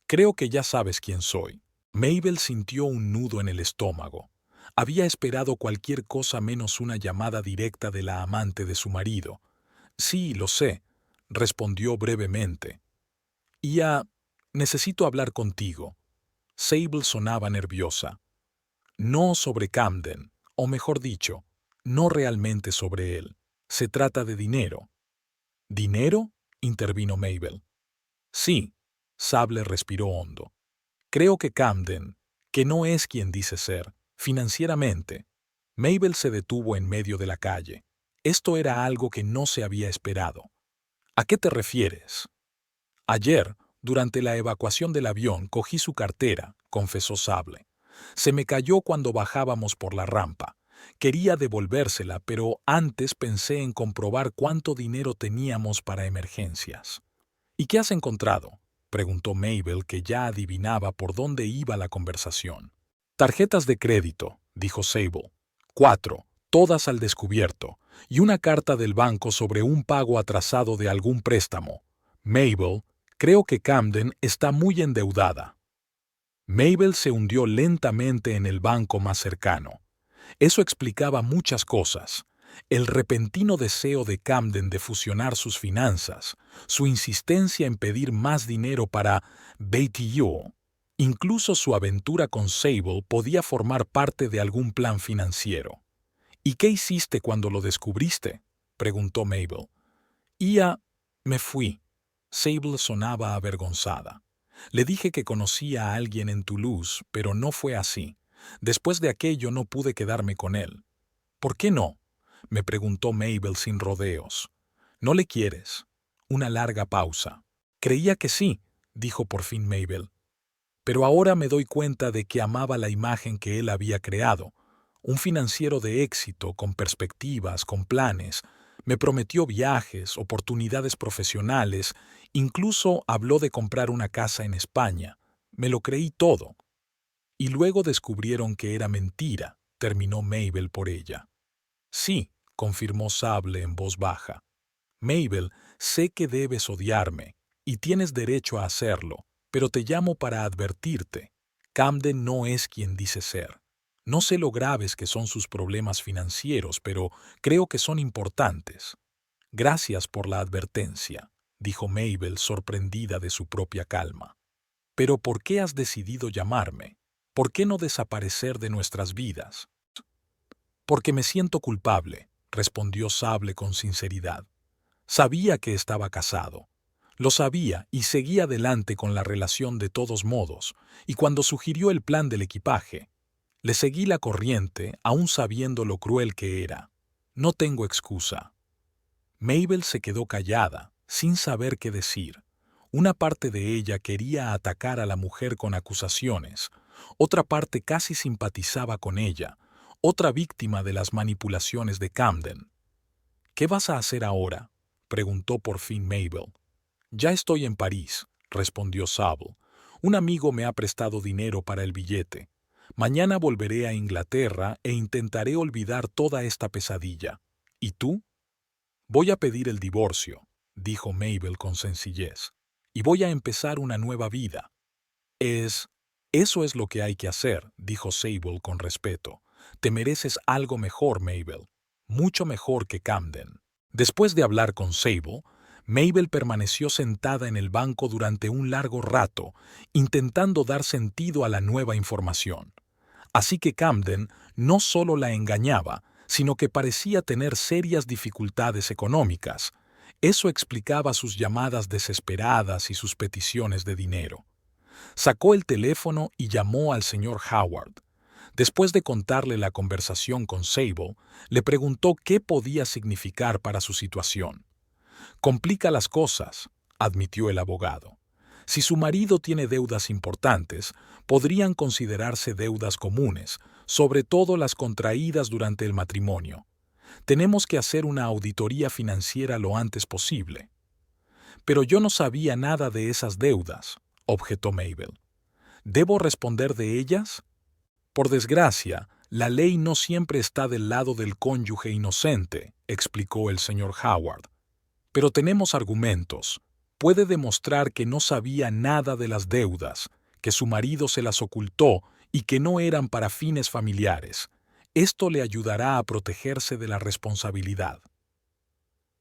«Creo que ya sabes quién soy». Mabel sintió un nudo en el estómago. Había esperado cualquier cosa menos una llamada directa de la amante de su marido. «Sí, lo sé», respondió brevemente. Necesito hablar contigo». Sable sonaba nerviosa. No sobre Camden, o mejor dicho, no realmente sobre él. Se trata de dinero. ¿Dinero?, intervino Mabel. Sí, Sable respiró hondo. Creo que Camden, que no es quien dice ser, financieramente. Mabel se detuvo en medio de la calle. Esto era algo que no se había esperado. ¿A qué te refieres? Ayer, durante la evacuación del avión, cogí su cartera, confesó Sable. Se me cayó cuando bajábamos por la rampa. Quería devolvérsela, pero antes pensé en comprobar cuánto dinero teníamos para emergencias. ¿Y qué has encontrado?, preguntó Mabel, que ya adivinaba por dónde iba la conversación. Tarjetas de crédito, dijo Sable. 4, todas al descubierto, y una carta del banco sobre un pago atrasado de algún préstamo. Mabel, creo que Camden está muy endeudada. Mabel se hundió lentamente en el banco más cercano. Eso explicaba muchas cosas: el repentino deseo de Camden de fusionar sus finanzas, su insistencia en pedir más dinero para BTU. Incluso su aventura con Sable podía formar parte de algún plan financiero. ¿Y qué hiciste cuando lo descubriste?, preguntó Mabel. Me fui. Sable sonaba avergonzada. Le dije que conocía a alguien en Toulouse, pero no fue así. Después de aquello no pude quedarme con él. ¿Por qué no?, me preguntó Mabel sin rodeos. ¿No le quieres? Una larga pausa. Creía que sí, dijo por fin Mabel. Pero ahora me doy cuenta de que amaba la imagen que él había creado. Un financiero de éxito, con perspectivas, con planes. Me prometió viajes, oportunidades profesionales, incluso habló de comprar una casa en España. Me lo creí todo. Y luego descubrieron que era mentira, terminó Mabel por ella. Sí, confirmó Sable en voz baja. Mabel, sé que debes odiarme, y tienes derecho a hacerlo, pero te llamo para advertirte. Camden no es quien dice ser. No sé lo graves que son sus problemas financieros, pero creo que son importantes. Gracias por la advertencia, dijo Mabel, sorprendida de su propia calma. Pero ¿por qué has decidido llamarme? ¿Por qué no desaparecer de nuestras vidas? Porque me siento culpable, respondió Sable con sinceridad. Sabía que estaba casado. Lo sabía y seguía adelante con la relación de todos modos, y cuando sugirió el plan del equipaje, le seguí la corriente, aún sabiendo lo cruel que era. No tengo excusa. Mabel se quedó callada, sin saber qué decir. Una parte de ella quería atacar a la mujer con acusaciones, otra parte casi simpatizaba con ella, otra víctima de las manipulaciones de Camden. ¿Qué vas a hacer ahora?, preguntó por fin Mabel. Ya estoy en París, respondió Sable. Un amigo me ha prestado dinero para el billete. Mañana volveré a Inglaterra e intentaré olvidar toda esta pesadilla. ¿Y tú? Voy a pedir el divorcio, dijo Mabel con sencillez, y voy a empezar una nueva vida. Eso es lo que hay que hacer, dijo Sable con respeto. Te mereces algo mejor, Mabel, mucho mejor que Camden. Después de hablar con Sable, Mabel permaneció sentada en el banco durante un largo rato, intentando dar sentido a la nueva información. Así que Camden no solo la engañaba, sino que parecía tener serias dificultades económicas. Eso explicaba sus llamadas desesperadas y sus peticiones de dinero. Sacó el teléfono y llamó al señor Howard. Después de contarle la conversación con Sable, le preguntó qué podía significar para su situación. Complica las cosas, admitió el abogado. Si su marido tiene deudas importantes, podrían considerarse deudas comunes, sobre todo las contraídas durante el matrimonio. Tenemos que hacer una auditoría financiera lo antes posible. Pero yo no sabía nada de esas deudas, objetó Mabel. ¿Debo responder de ellas? Por desgracia, la ley no siempre está del lado del cónyuge inocente, explicó el señor Howard. Pero tenemos argumentos. Puede demostrar que no sabía nada de las deudas, que su marido se las ocultó y que no eran para fines familiares. Esto le ayudará a protegerse de la responsabilidad.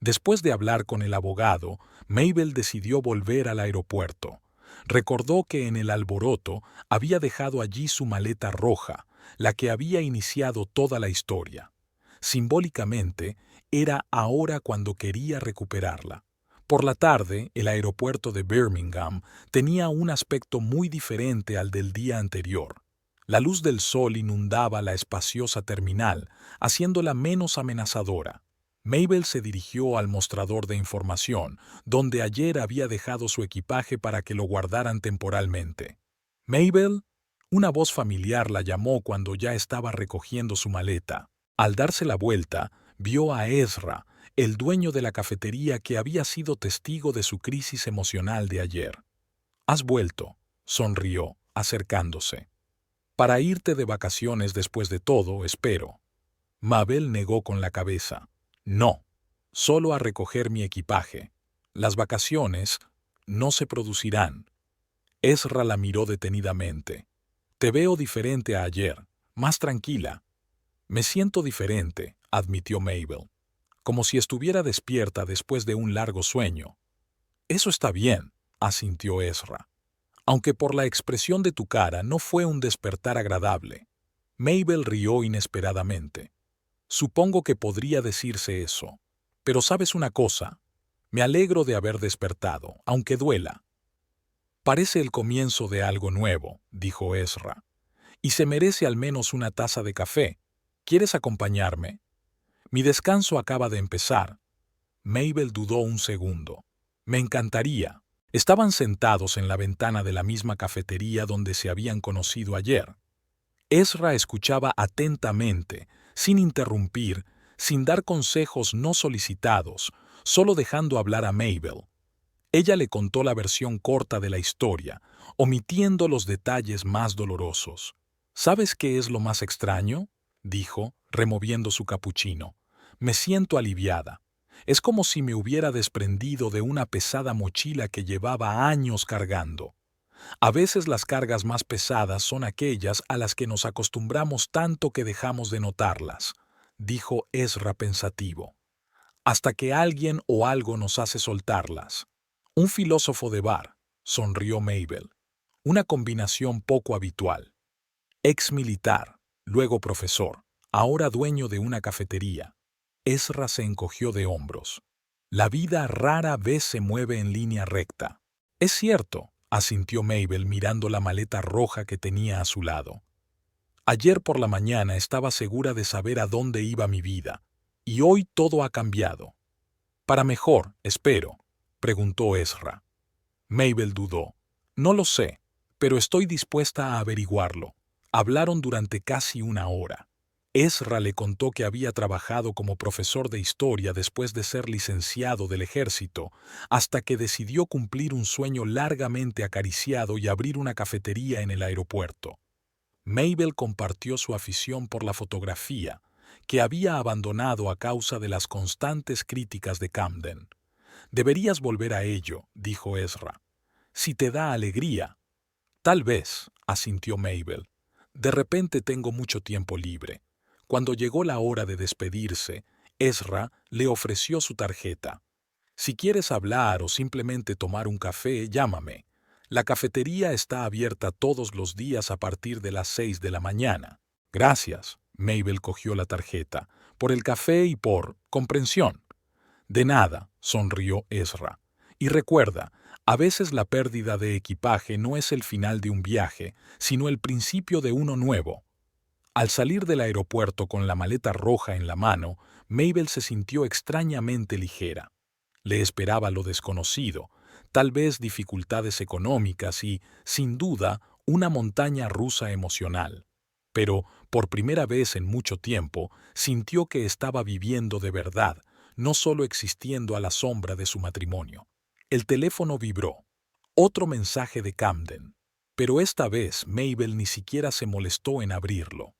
Después de hablar con el abogado, Mabel decidió volver al aeropuerto. Recordó que en el alboroto había dejado allí su maleta roja, la que había iniciado toda la historia. Simbólicamente, era ahora cuando quería recuperarla. Por la tarde, el aeropuerto de Birmingham tenía un aspecto muy diferente al del día anterior. La luz del sol inundaba la espaciosa terminal, haciéndola menos amenazadora. Mabel se dirigió al mostrador de información, donde ayer había dejado su equipaje para que lo guardaran temporalmente. «Mabel», Una voz familiar la llamó cuando ya estaba recogiendo su maleta. Al darse la vuelta, vio a Ezra, el dueño de la cafetería que había sido testigo de su crisis emocional de ayer. «¿Has vuelto?», sonrió, acercándose. «Para irte de vacaciones después de todo, espero». Mabel negó con la cabeza. «No, solo a recoger mi equipaje. Las vacaciones no se producirán». Ezra la miró detenidamente. «Te veo diferente a ayer, más tranquila». «Me siento diferente», admitió Mabel, como si estuviera despierta después de un largo sueño. «Eso está bien», asintió Ezra, «aunque por la expresión de tu cara no fue un despertar agradable». Mabel rió inesperadamente. «Supongo que podría decirse eso. Pero ¿sabes una cosa? Me alegro de haber despertado, aunque duela». «Parece el comienzo de algo nuevo», dijo Ezra, «y se merece al menos una taza de café. ¿Quieres acompañarme? Mi descanso acaba de empezar». Mabel dudó un segundo. «Me encantaría». Estaban sentados en la ventana de la misma cafetería donde se habían conocido ayer. Ezra escuchaba atentamente, sin interrumpir, sin dar consejos no solicitados, solo dejando hablar a Mabel. Ella le contó la versión corta de la historia, omitiendo los detalles más dolorosos. «¿Sabes qué es lo más extraño?», dijo, removiendo su capuchino. «Me siento aliviada. Es como si me hubiera desprendido de una pesada mochila que llevaba años cargando. A veces las cargas más pesadas son aquellas a las que nos acostumbramos tanto que dejamos de notarlas», dijo Ezra pensativo, «hasta que alguien o algo nos hace soltarlas». «Un filósofo de bar», sonrió Mabel, «una combinación poco habitual. Ex militar, luego profesor, ahora dueño de una cafetería». Ezra se encogió de hombros. «La vida rara vez se mueve en línea recta». «Es cierto», asintió Mabel mirando la maleta roja que tenía a su lado. «Ayer por la mañana estaba segura de saber a dónde iba mi vida, y hoy todo ha cambiado». «Para mejor, espero», preguntó Ezra. Mabel dudó. «No lo sé, pero estoy dispuesta a averiguarlo». Hablaron durante casi una hora. Ezra le contó que había trabajado como profesor de historia después de ser licenciado del ejército, hasta que decidió cumplir un sueño largamente acariciado y abrir una cafetería en el aeropuerto. Mabel compartió su afición por la fotografía, que había abandonado a causa de las constantes críticas de Camden. «Deberías volver a ello», dijo Ezra. «Si te da alegría». «Tal vez», asintió Mabel. «De repente tengo mucho tiempo libre». Cuando llegó la hora de despedirse, Ezra le ofreció su tarjeta. «Si quieres hablar o simplemente tomar un café, llámame. La cafetería está abierta todos los días a partir de las 6 de la mañana». «Gracias», Mabel cogió la tarjeta, «por el café y por comprensión». «De nada», sonrió Ezra. «Y recuerda, a veces la pérdida de equipaje no es el final de un viaje, sino el principio de uno nuevo». Al salir del aeropuerto con la maleta roja en la mano, Mabel se sintió extrañamente ligera. Le esperaba lo desconocido, tal vez dificultades económicas y, sin duda, una montaña rusa emocional. Pero, por primera vez en mucho tiempo, sintió que estaba viviendo de verdad, no solo existiendo a la sombra de su matrimonio. El teléfono vibró. Otro mensaje de Camden. Pero esta vez Mabel ni siquiera se molestó en abrirlo.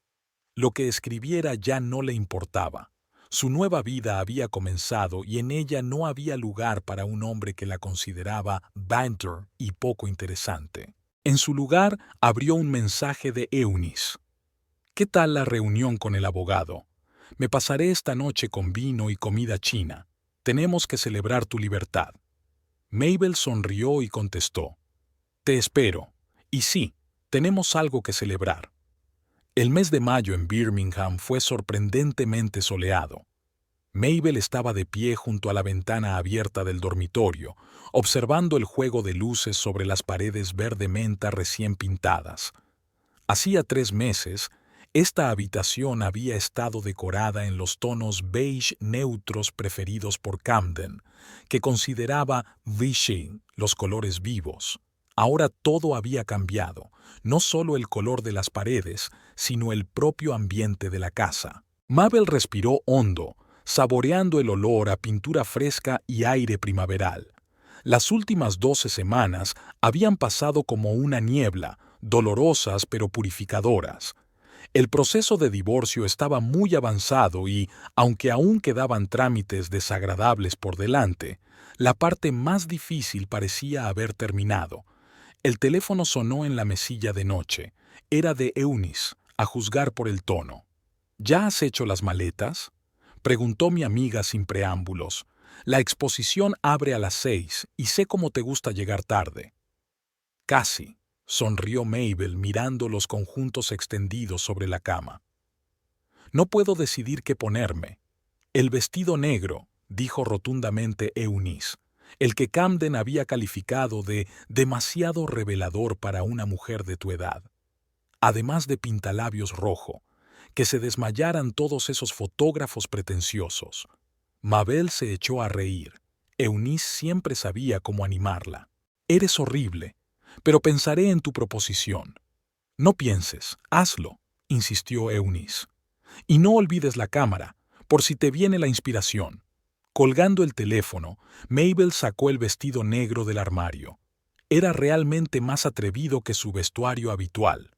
Lo que escribiera ya no le importaba. Su nueva vida había comenzado y en ella no había lugar para un hombre que la consideraba banter y poco interesante. En su lugar abrió un mensaje de Eunice. «¿Qué tal la reunión con el abogado? Me pasaré esta noche con vino y comida china. Tenemos que celebrar tu libertad». Mabel sonrió y contestó. «Te espero. Y sí, tenemos algo que celebrar». El mes de mayo en Birmingham fue sorprendentemente soleado. Mabel estaba de pie junto a la ventana abierta del dormitorio, observando el juego de luces sobre las paredes verde menta recién pintadas. Hacía 3 meses, esta habitación había estado decorada en los tonos beige neutros preferidos por Camden, que consideraba vichy, los colores vivos. Ahora todo había cambiado, no solo el color de las paredes, sino el propio ambiente de la casa. Mabel respiró hondo, saboreando el olor a pintura fresca y aire primaveral. Las últimas 12 semanas habían pasado como una niebla, dolorosas pero purificadoras. El proceso de divorcio estaba muy avanzado y, aunque aún quedaban trámites desagradables por delante, la parte más difícil parecía haber terminado. El teléfono sonó en la mesilla de noche. Era de Eunice, a juzgar por el tono. ¿Ya has hecho las maletas?, preguntó mi amiga sin preámbulos. La exposición abre a las 6 y sé cómo te gusta llegar tarde. Casi, sonrió Mabel mirando los conjuntos extendidos sobre la cama. No puedo decidir qué ponerme. El vestido negro, dijo rotundamente Eunice, el que Camden había calificado de demasiado revelador para una mujer de tu edad. Además de pintalabios rojo, que se desmayaran todos esos fotógrafos pretenciosos. Mabel se echó a reír. Eunice siempre sabía cómo animarla. Eres horrible, pero pensaré en tu proposición. No pienses, hazlo, insistió Eunice. Y no olvides la cámara, por si te viene la inspiración. Colgando el teléfono, Mabel sacó el vestido negro del armario. Era realmente más atrevido que su vestuario habitual,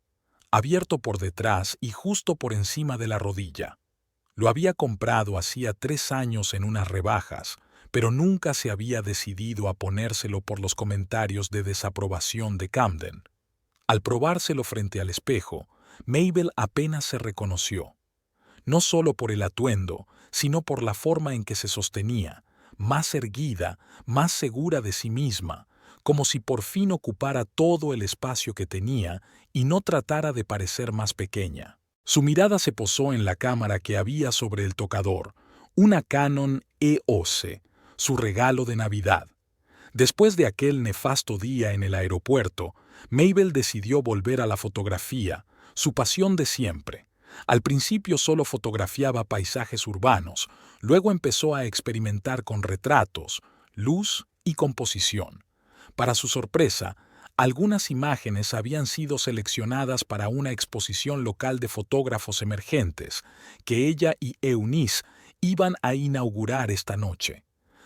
abierto por detrás y justo por encima de la rodilla. Lo había comprado hacía 3 años en unas rebajas, pero nunca se había decidido a ponérselo por los comentarios de desaprobación de Camden. Al probárselo frente al espejo, Mabel apenas se reconoció. No solo por el atuendo, sino por la forma en que se sostenía, más erguida, más segura de sí misma, como si por fin ocupara todo el espacio que tenía y no tratara de parecer más pequeña. Su mirada se posó en la cámara que había sobre el tocador, una Canon EOS, su regalo de Navidad. Después de aquel nefasto día en el aeropuerto, Mabel decidió volver a la fotografía, su pasión de siempre. Al principio solo fotografiaba paisajes urbanos, luego empezó a experimentar con retratos, luz y composición. Para su sorpresa, algunas imágenes habían sido seleccionadas para una exposición local de fotógrafos emergentes, que ella y Eunice iban a inaugurar esta noche.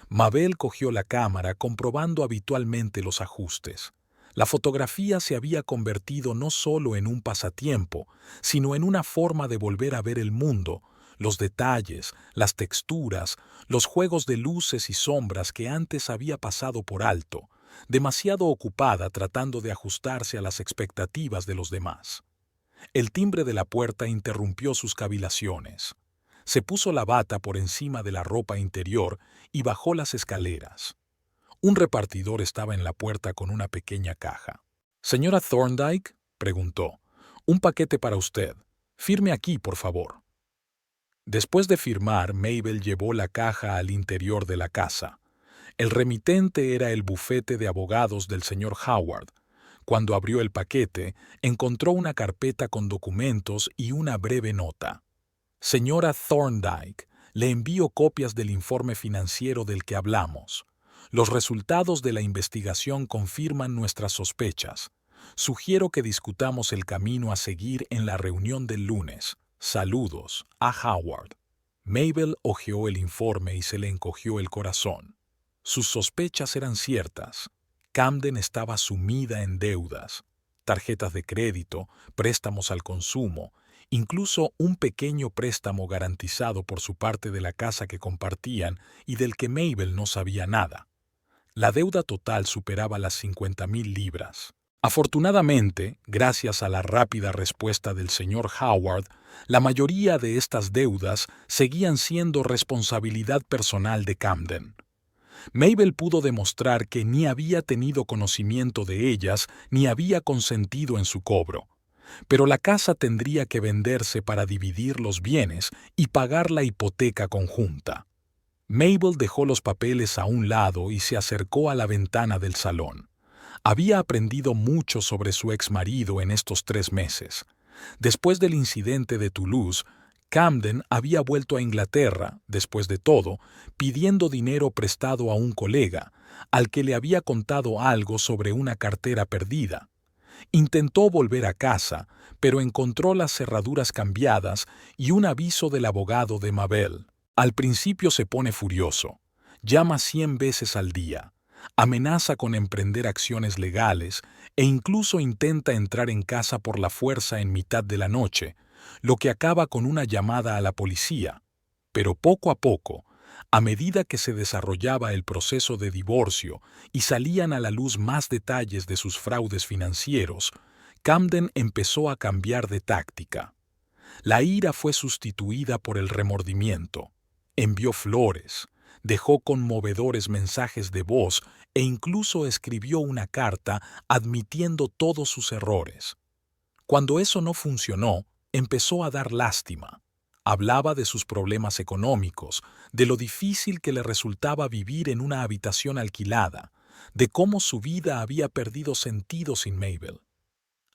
Mabel cogió la cámara comprobando habitualmente los ajustes. La fotografía se había convertido no solo en un pasatiempo, sino en una forma de volver a ver el mundo, los detalles, las texturas, los juegos de luces y sombras que antes había pasado por alto, demasiado ocupada tratando de ajustarse a las expectativas de los demás. El timbre de la puerta interrumpió sus cavilaciones. Se puso la bata por encima de la ropa interior y bajó las escaleras. Un repartidor estaba en la puerta con una pequeña caja. «¿Señora Thorndyke?», preguntó. «Un paquete para usted. Firme aquí, por favor». Después de firmar, Mabel llevó la caja al interior de la casa. El remitente era el bufete de abogados del señor Howard. Cuando abrió el paquete, encontró una carpeta con documentos y una breve nota. «Señora Thorndyke, le envío copias del informe financiero del que hablamos. Los resultados de la investigación confirman nuestras sospechas. Sugiero que discutamos el camino a seguir en la reunión del lunes. Saludos, A. Howard». Mabel hojeó el informe y se le encogió el corazón. Sus sospechas eran ciertas. Camden estaba sumida en deudas, tarjetas de crédito, préstamos al consumo, incluso un pequeño préstamo garantizado por su parte de la casa que compartían y del que Mabel no sabía nada. La deuda total superaba las 50,000 libras. Afortunadamente, gracias a la rápida respuesta del señor Howard, la mayoría de estas deudas seguían siendo responsabilidad personal de Camden. Mabel pudo demostrar que ni había tenido conocimiento de ellas ni había consentido en su cobro. Pero la casa tendría que venderse para dividir los bienes y pagar la hipoteca conjunta. Mabel dejó los papeles a un lado y se acercó a la ventana del salón. Había aprendido mucho sobre su exmarido en estos 3 meses. Después del incidente de Toulouse, Camden había vuelto a Inglaterra, después de todo, pidiendo dinero prestado a un colega, al que le había contado algo sobre una cartera perdida. Intentó volver a casa, pero encontró las cerraduras cambiadas y un aviso del abogado de Mabel. Al principio se pone furioso. Llama 100 veces al día. Amenaza con emprender acciones legales e incluso intenta entrar en casa por la fuerza en mitad de la noche, lo que acaba con una llamada a la policía. Pero poco a poco, a medida que se desarrollaba el proceso de divorcio y salían a la luz más detalles de sus fraudes financieros, Camden empezó a cambiar de táctica. La ira fue sustituida por el remordimiento. Envió flores, dejó conmovedores mensajes de voz e incluso escribió una carta admitiendo todos sus errores. Cuando eso no funcionó, empezó a dar lástima. Hablaba de sus problemas económicos, de lo difícil que le resultaba vivir en una habitación alquilada, de cómo su vida había perdido sentido sin Mabel.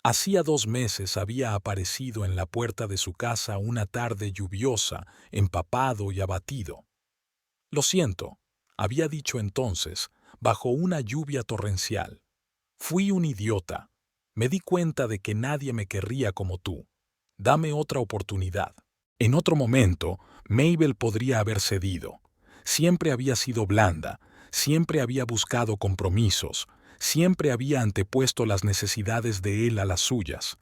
Hacía 2 meses había aparecido en la puerta de su casa una tarde lluviosa, empapado y abatido. «Lo siento», había dicho entonces, bajo una lluvia torrencial. «Fui un idiota. Me di cuenta de que nadie me querría como tú. Dame otra oportunidad». En otro momento, Mabel podría haber cedido. Siempre había sido blanda, siempre había buscado compromisos, siempre había antepuesto las necesidades de él a las suyas.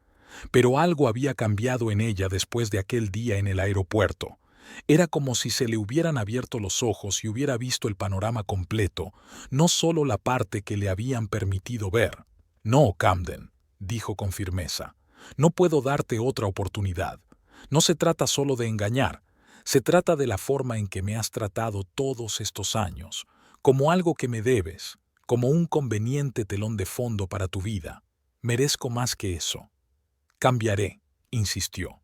Pero algo había cambiado en ella después de aquel día en el aeropuerto. Era como si se le hubieran abierto los ojos y hubiera visto el panorama completo, no solo la parte que le habían permitido ver. «No, Camden», dijo con firmeza, «no puedo darte otra oportunidad. No se trata solo de engañar, se trata de la forma en que me has tratado todos estos años, como algo que me debes, como un conveniente telón de fondo para tu vida. Merezco más que eso». «Cambiaré», insistió.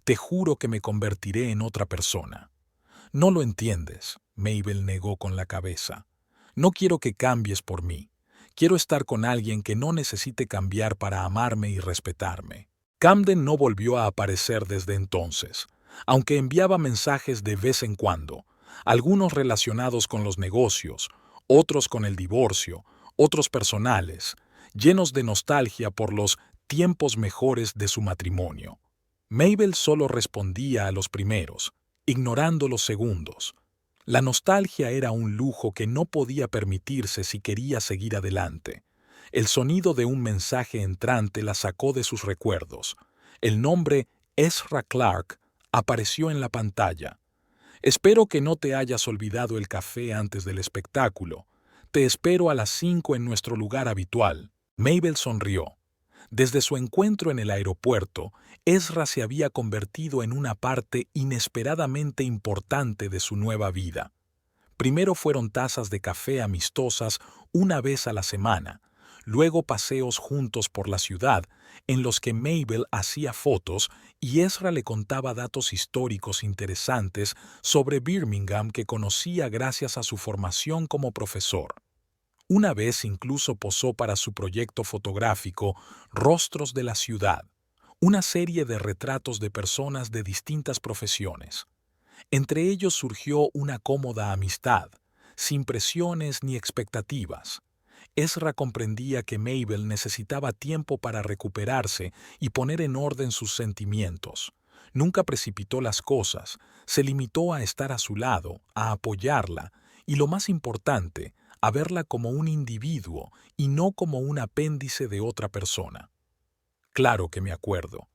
«Te juro que me convertiré en otra persona». «No lo entiendes», Mabel negó con la cabeza. «No quiero que cambies por mí. Quiero estar con alguien que no necesite cambiar para amarme y respetarme». Camden no volvió a aparecer desde entonces, aunque enviaba mensajes de vez en cuando, algunos relacionados con los negocios, otros con el divorcio, otros personales, llenos de nostalgia por los tiempos mejores de su matrimonio. Mabel solo respondía a los primeros, ignorando los segundos. La nostalgia era un lujo que no podía permitirse si quería seguir adelante. El sonido de un mensaje entrante la sacó de sus recuerdos. El nombre Ezra Clark apareció en la pantalla. «Espero que no te hayas olvidado el café antes del espectáculo. Te espero a las 5 en nuestro lugar habitual». Mabel sonrió. Desde su encuentro en el aeropuerto, Ezra se había convertido en una parte inesperadamente importante de su nueva vida. Primero fueron tazas de café amistosas una vez a la semana, luego paseos juntos por la ciudad, en los que Mabel hacía fotos y Ezra le contaba datos históricos interesantes sobre Birmingham que conocía gracias a su formación como profesor. Una vez incluso posó para su proyecto fotográfico Rostros de la Ciudad, una serie de retratos de personas de distintas profesiones. Entre ellos surgió una cómoda amistad, sin presiones ni expectativas. Ezra comprendía que Mabel necesitaba tiempo para recuperarse y poner en orden sus sentimientos. Nunca precipitó las cosas, se limitó a estar a su lado, a apoyarla y, lo más importante, a verla como un individuo y no como un apéndice de otra persona. «Claro que me acuerdo.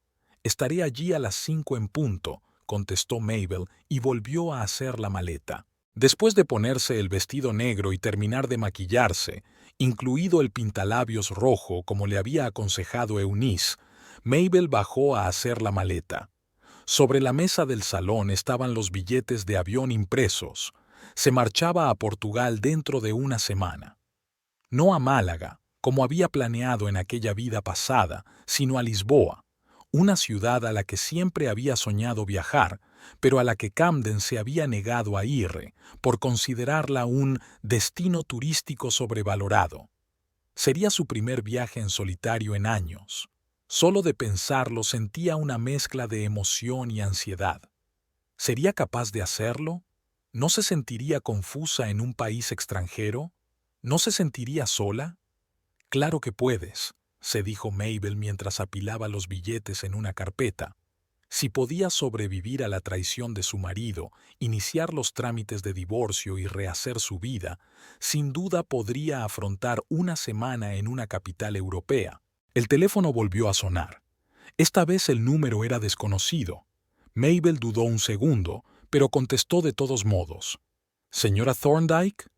Estaré allí a las 5 en punto», contestó Mabel y volvió a hacer la maleta. Después de ponerse el vestido negro y terminar de maquillarse, incluido el pintalabios rojo como le había aconsejado Eunice, Mabel bajó a hacer la maleta. Sobre la mesa del salón estaban los billetes de avión impresos. Se marchaba a Portugal dentro de una semana. No a Málaga, como había planeado en aquella vida pasada, sino a Lisboa, una ciudad a la que siempre había soñado viajar, pero a la que Camden se había negado a ir por considerarla un destino turístico sobrevalorado. Sería su primer viaje en solitario en años. Solo de pensarlo sentía una mezcla de emoción y ansiedad. ¿Sería capaz de hacerlo? ¿No se sentiría confusa en un país extranjero? ¿No se sentiría sola? Claro que puedes, se dijo Mabel mientras apilaba los billetes en una carpeta. Si podía sobrevivir a la traición de su marido, iniciar los trámites de divorcio y rehacer su vida, sin duda podría afrontar una semana en una capital europea. El teléfono volvió a sonar. Esta vez el número era desconocido. Mabel dudó un segundo, pero contestó de todos modos. ¿Señora Thorndyke?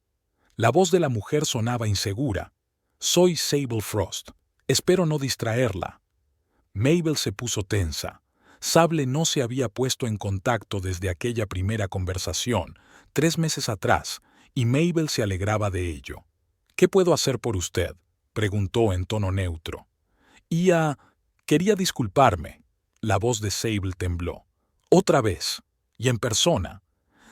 La voz de la mujer sonaba insegura. Soy Sable Frost. Espero no distraerla. Mabel se puso tensa. Sable no se había puesto en contacto desde aquella primera conversación, 3 meses atrás, y Mabel se alegraba de ello. ¿Qué puedo hacer por usted?, preguntó en tono neutro. Quería disculparme. La voz de Sable tembló. Otra vez, y en persona.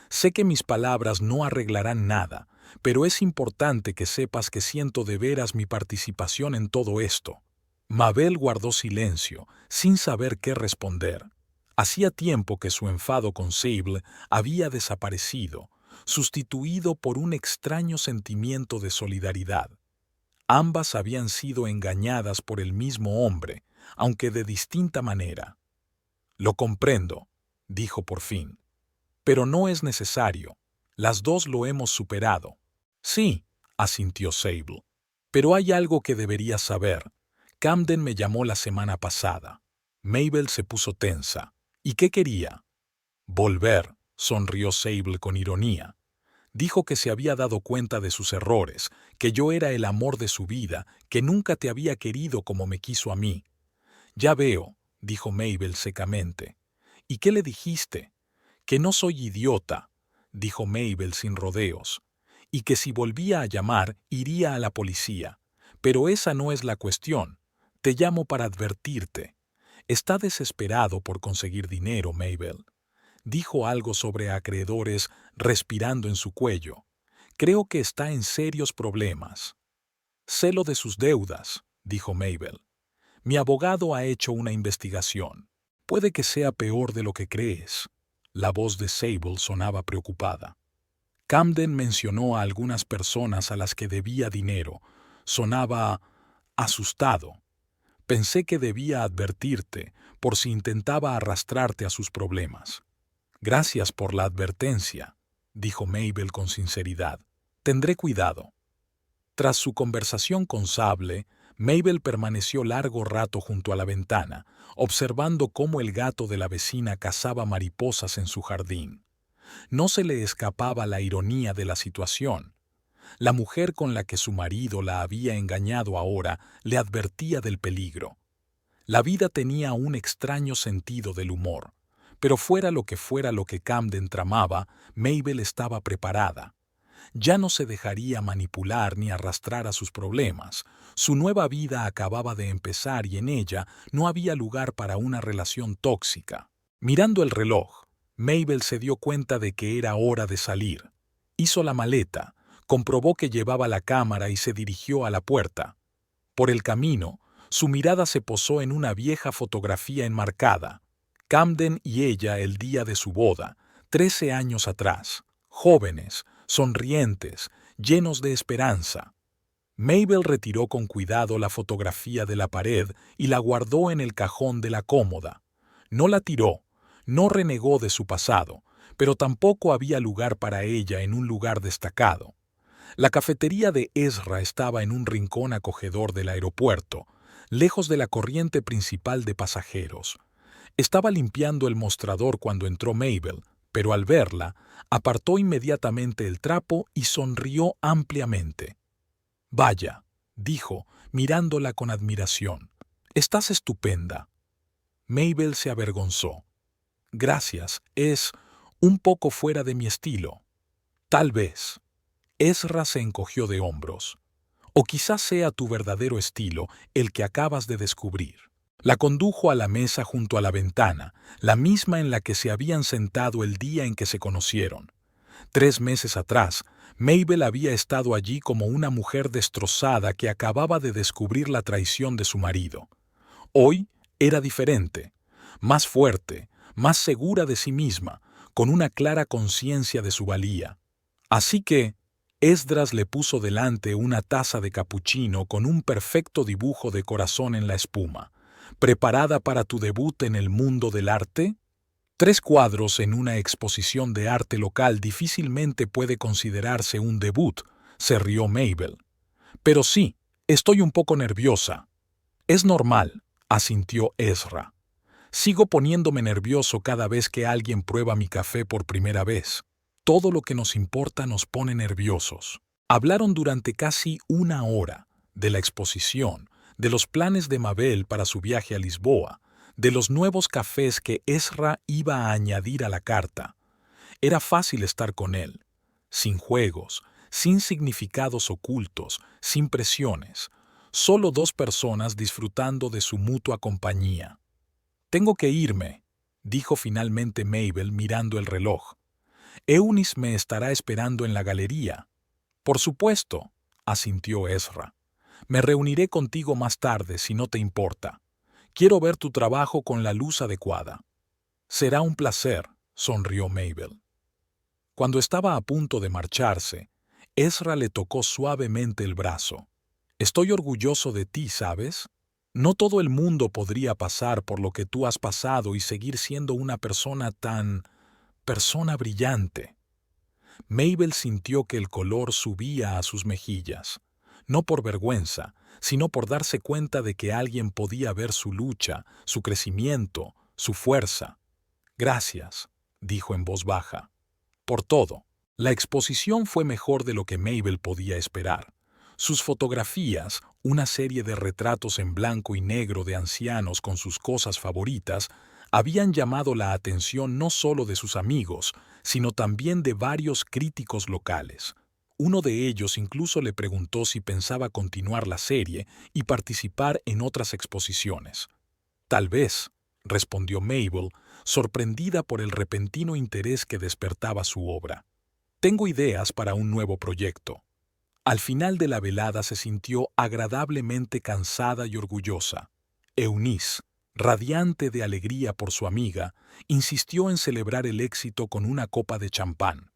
Sé que mis palabras no arreglarán nada, pero es importante que sepas que siento de veras mi participación en todo esto. Mabel guardó silencio, sin saber qué responder. Hacía tiempo que su enfado con Sable había desaparecido, sustituido por un extraño sentimiento de solidaridad. Ambas habían sido engañadas por el mismo hombre, aunque de distinta manera. «Lo comprendo», dijo por fin. «Pero no es necesario. Las dos lo hemos superado». «Sí», asintió Sable. «Pero hay algo que deberías saber. Camden me llamó la semana pasada». Mabel se puso tensa. «¿Y qué quería?» «Volver», sonrió Sable con ironía. «Dijo que se había dado cuenta de sus errores, que yo era el amor de su vida, que nunca te había querido como me quiso a mí». «Ya veo», dijo Mabel secamente. «¿Y qué le dijiste?» «Que no soy idiota», dijo Mabel sin rodeos, «y que si volvía a llamar, iría a la policía. Pero esa no es la cuestión. Te llamo para advertirte. Está desesperado por conseguir dinero, Mabel». Dijo algo sobre acreedores respirando en su cuello. «Creo que está en serios problemas». «Sé lo de sus deudas», dijo Mabel. «Mi abogado ha hecho una investigación. Puede que sea peor de lo que crees». La voz de Sable sonaba preocupada. «Camden mencionó a algunas personas a las que debía dinero. Sonaba asustado. Pensé que debía advertirte por si intentaba arrastrarte a sus problemas». «Gracias por la advertencia», dijo Mabel con sinceridad. «Tendré cuidado». Tras su conversación con Sable, Mabel permaneció largo rato junto a la ventana, observando cómo el gato de la vecina cazaba mariposas en su jardín. No se le escapaba la ironía de la situación. La mujer con la que su marido la había engañado ahora le advertía del peligro. La vida tenía un extraño sentido del humor, pero fuera lo que Camden tramaba, Mabel estaba preparada. Ya no se dejaría manipular ni arrastrar a sus problemas. Su nueva vida acababa de empezar y en ella no había lugar para una relación tóxica. Mirando el reloj, Mabel se dio cuenta de que era hora de salir. Hizo la maleta, comprobó que llevaba la cámara y se dirigió a la puerta. Por el camino, su mirada se posó en una vieja fotografía enmarcada. Camden y ella el día de su boda, 13 años atrás, jóvenes, sonrientes, llenos de esperanza. Mabel retiró con cuidado la fotografía de la pared y la guardó en el cajón de la cómoda. No la tiró, no renegó de su pasado, pero tampoco había lugar para ella en un lugar destacado. La cafetería de Ezra estaba en un rincón acogedor del aeropuerto, lejos de la corriente principal de pasajeros. Estaba limpiando el mostrador cuando entró Mabel, pero al verla, apartó inmediatamente el trapo y sonrió ampliamente. «Vaya», dijo, mirándola con admiración. «Estás estupenda». Mabel se avergonzó. «Gracias, es un poco fuera de mi estilo». «Tal vez». Ezra se encogió de hombros. «O quizás sea tu verdadero estilo el que acabas de descubrir». La condujo a la mesa junto a la ventana, la misma en la que se habían sentado el día en que se conocieron. 3 meses atrás, Mabel había estado allí como una mujer destrozada que acababa de descubrir la traición de su marido. Hoy era diferente, más fuerte, más segura de sí misma, con una clara conciencia de su valía. Así que Esdras le puso delante una taza de capuchino con un perfecto dibujo de corazón en la espuma. ¿Preparada para tu debut en el mundo del arte? 3 cuadros en una exposición de arte local difícilmente puede considerarse un debut, se rió Mabel. Pero sí, estoy un poco nerviosa. Es normal, asintió Ezra. Sigo poniéndome nervioso cada vez que alguien prueba mi café por primera vez. Todo lo que nos importa nos pone nerviosos. Hablaron durante casi una hora de la exposición, de los planes de Mabel para su viaje a Lisboa, de los nuevos cafés que Ezra iba a añadir a la carta. Era fácil estar con él, sin juegos, sin significados ocultos, sin presiones, solo 2 personas disfrutando de su mutua compañía. Tengo que irme, dijo finalmente Mabel mirando el reloj. Eunice me estará esperando en la galería. Por supuesto, asintió Ezra. Me reuniré contigo más tarde si no te importa. Quiero ver tu trabajo con la luz adecuada. Será un placer, sonrió Mabel. Cuando estaba a punto de marcharse, Ezra le tocó suavemente el brazo. Estoy orgulloso de ti, ¿sabes? No todo el mundo podría pasar por lo que tú has pasado y seguir siendo una persona brillante. Mabel sintió que el color subía a sus mejillas, no por vergüenza, sino por darse cuenta de que alguien podía ver su lucha, su crecimiento, su fuerza. Gracias, dijo en voz baja. Por todo. La exposición fue mejor de lo que Mabel podía esperar. Sus fotografías, una serie de retratos en blanco y negro de ancianos con sus cosas favoritas, habían llamado la atención no solo de sus amigos, sino también de varios críticos locales. Uno de ellos incluso le preguntó si pensaba continuar la serie y participar en otras exposiciones. Tal vez, respondió Mabel, sorprendida por el repentino interés que despertaba su obra. Tengo ideas para un nuevo proyecto. Al final de la velada se sintió agradablemente cansada y orgullosa. Eunice, radiante de alegría por su amiga, insistió en celebrar el éxito con una copa de champán.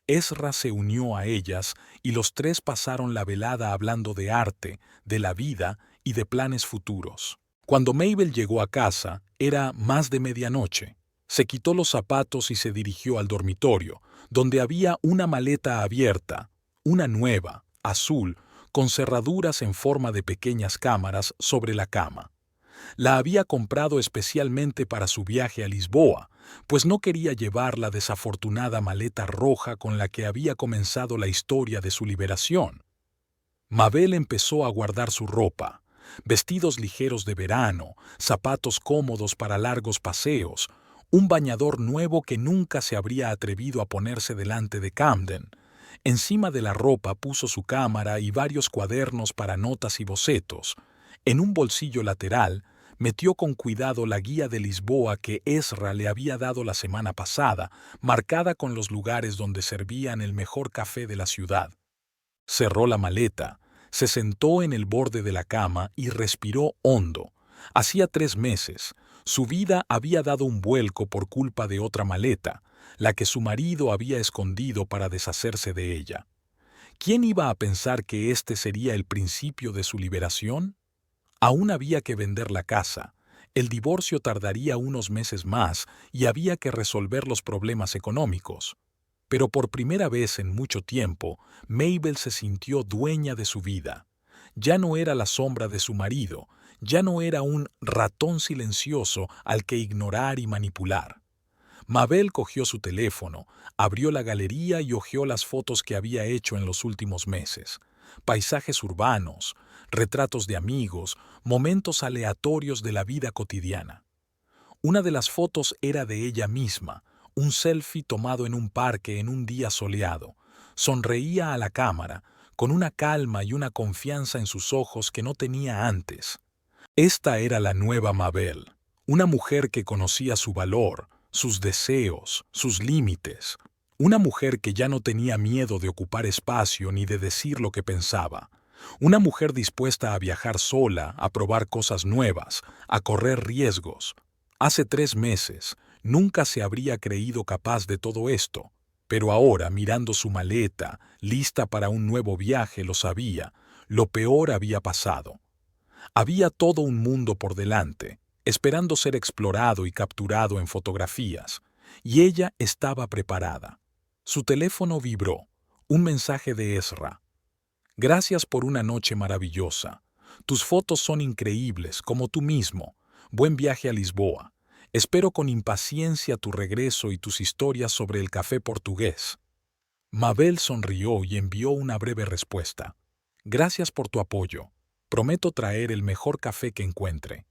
Ezra se unió a ellas y los 3 pasaron la velada hablando de arte, de la vida y de planes futuros. Cuando Mabel llegó a casa, era más de medianoche. Se quitó los zapatos y se dirigió al dormitorio, donde había una maleta abierta, una nueva, azul, con cerraduras en forma de pequeñas cámaras sobre la cama. La había comprado especialmente para su viaje a Lisboa, pues no quería llevar la desafortunada maleta roja con la que había comenzado la historia de su liberación. Mabel empezó a guardar su ropa, vestidos ligeros de verano, zapatos cómodos para largos paseos, un bañador nuevo que nunca se habría atrevido a ponerse delante de Camden. Encima de la ropa puso su cámara y varios cuadernos para notas y bocetos. En un bolsillo lateral, metió con cuidado la guía de Lisboa que Ezra le había dado la semana pasada, marcada con los lugares donde servían el mejor café de la ciudad. Cerró la maleta, se sentó en el borde de la cama y respiró hondo. Hacía 3 meses, su vida había dado un vuelco por culpa de otra maleta, la que su marido había escondido para deshacerse de ella. ¿Quién iba a pensar que este sería el principio de su liberación? Aún había que vender la casa, el divorcio tardaría unos meses más y había que resolver los problemas económicos. Pero por primera vez en mucho tiempo, Mabel se sintió dueña de su vida. Ya no era la sombra de su marido, ya no era un ratón silencioso al que ignorar y manipular. Mabel cogió su teléfono, abrió la galería y hojeó las fotos que había hecho en los últimos meses. Paisajes urbanos, retratos de amigos, momentos aleatorios de la vida cotidiana. Una de las fotos era de ella misma, un selfie tomado en un parque en un día soleado. Sonreía a la cámara, con una calma y una confianza en sus ojos que no tenía antes. Esta era la nueva Mabel, una mujer que conocía su valor, sus deseos, sus límites. Una mujer que ya no tenía miedo de ocupar espacio ni de decir lo que pensaba. Una mujer dispuesta a viajar sola, a probar cosas nuevas, a correr riesgos. Hace 3 meses, Nunca se habría creído capaz de todo esto, pero ahora, mirando su maleta, lista para un nuevo viaje, lo sabía, lo peor había pasado. Había todo un mundo por delante, esperando ser explorado y capturado en fotografías, y ella estaba preparada. Su teléfono vibró, un mensaje de Ezra. Gracias por una noche maravillosa. Tus fotos son increíbles, como tú mismo. Buen viaje a Lisboa. Espero con impaciencia tu regreso y tus historias sobre el café portugués. Mabel sonrió y envió una breve respuesta. Gracias por tu apoyo. Prometo traer el mejor café que encuentre.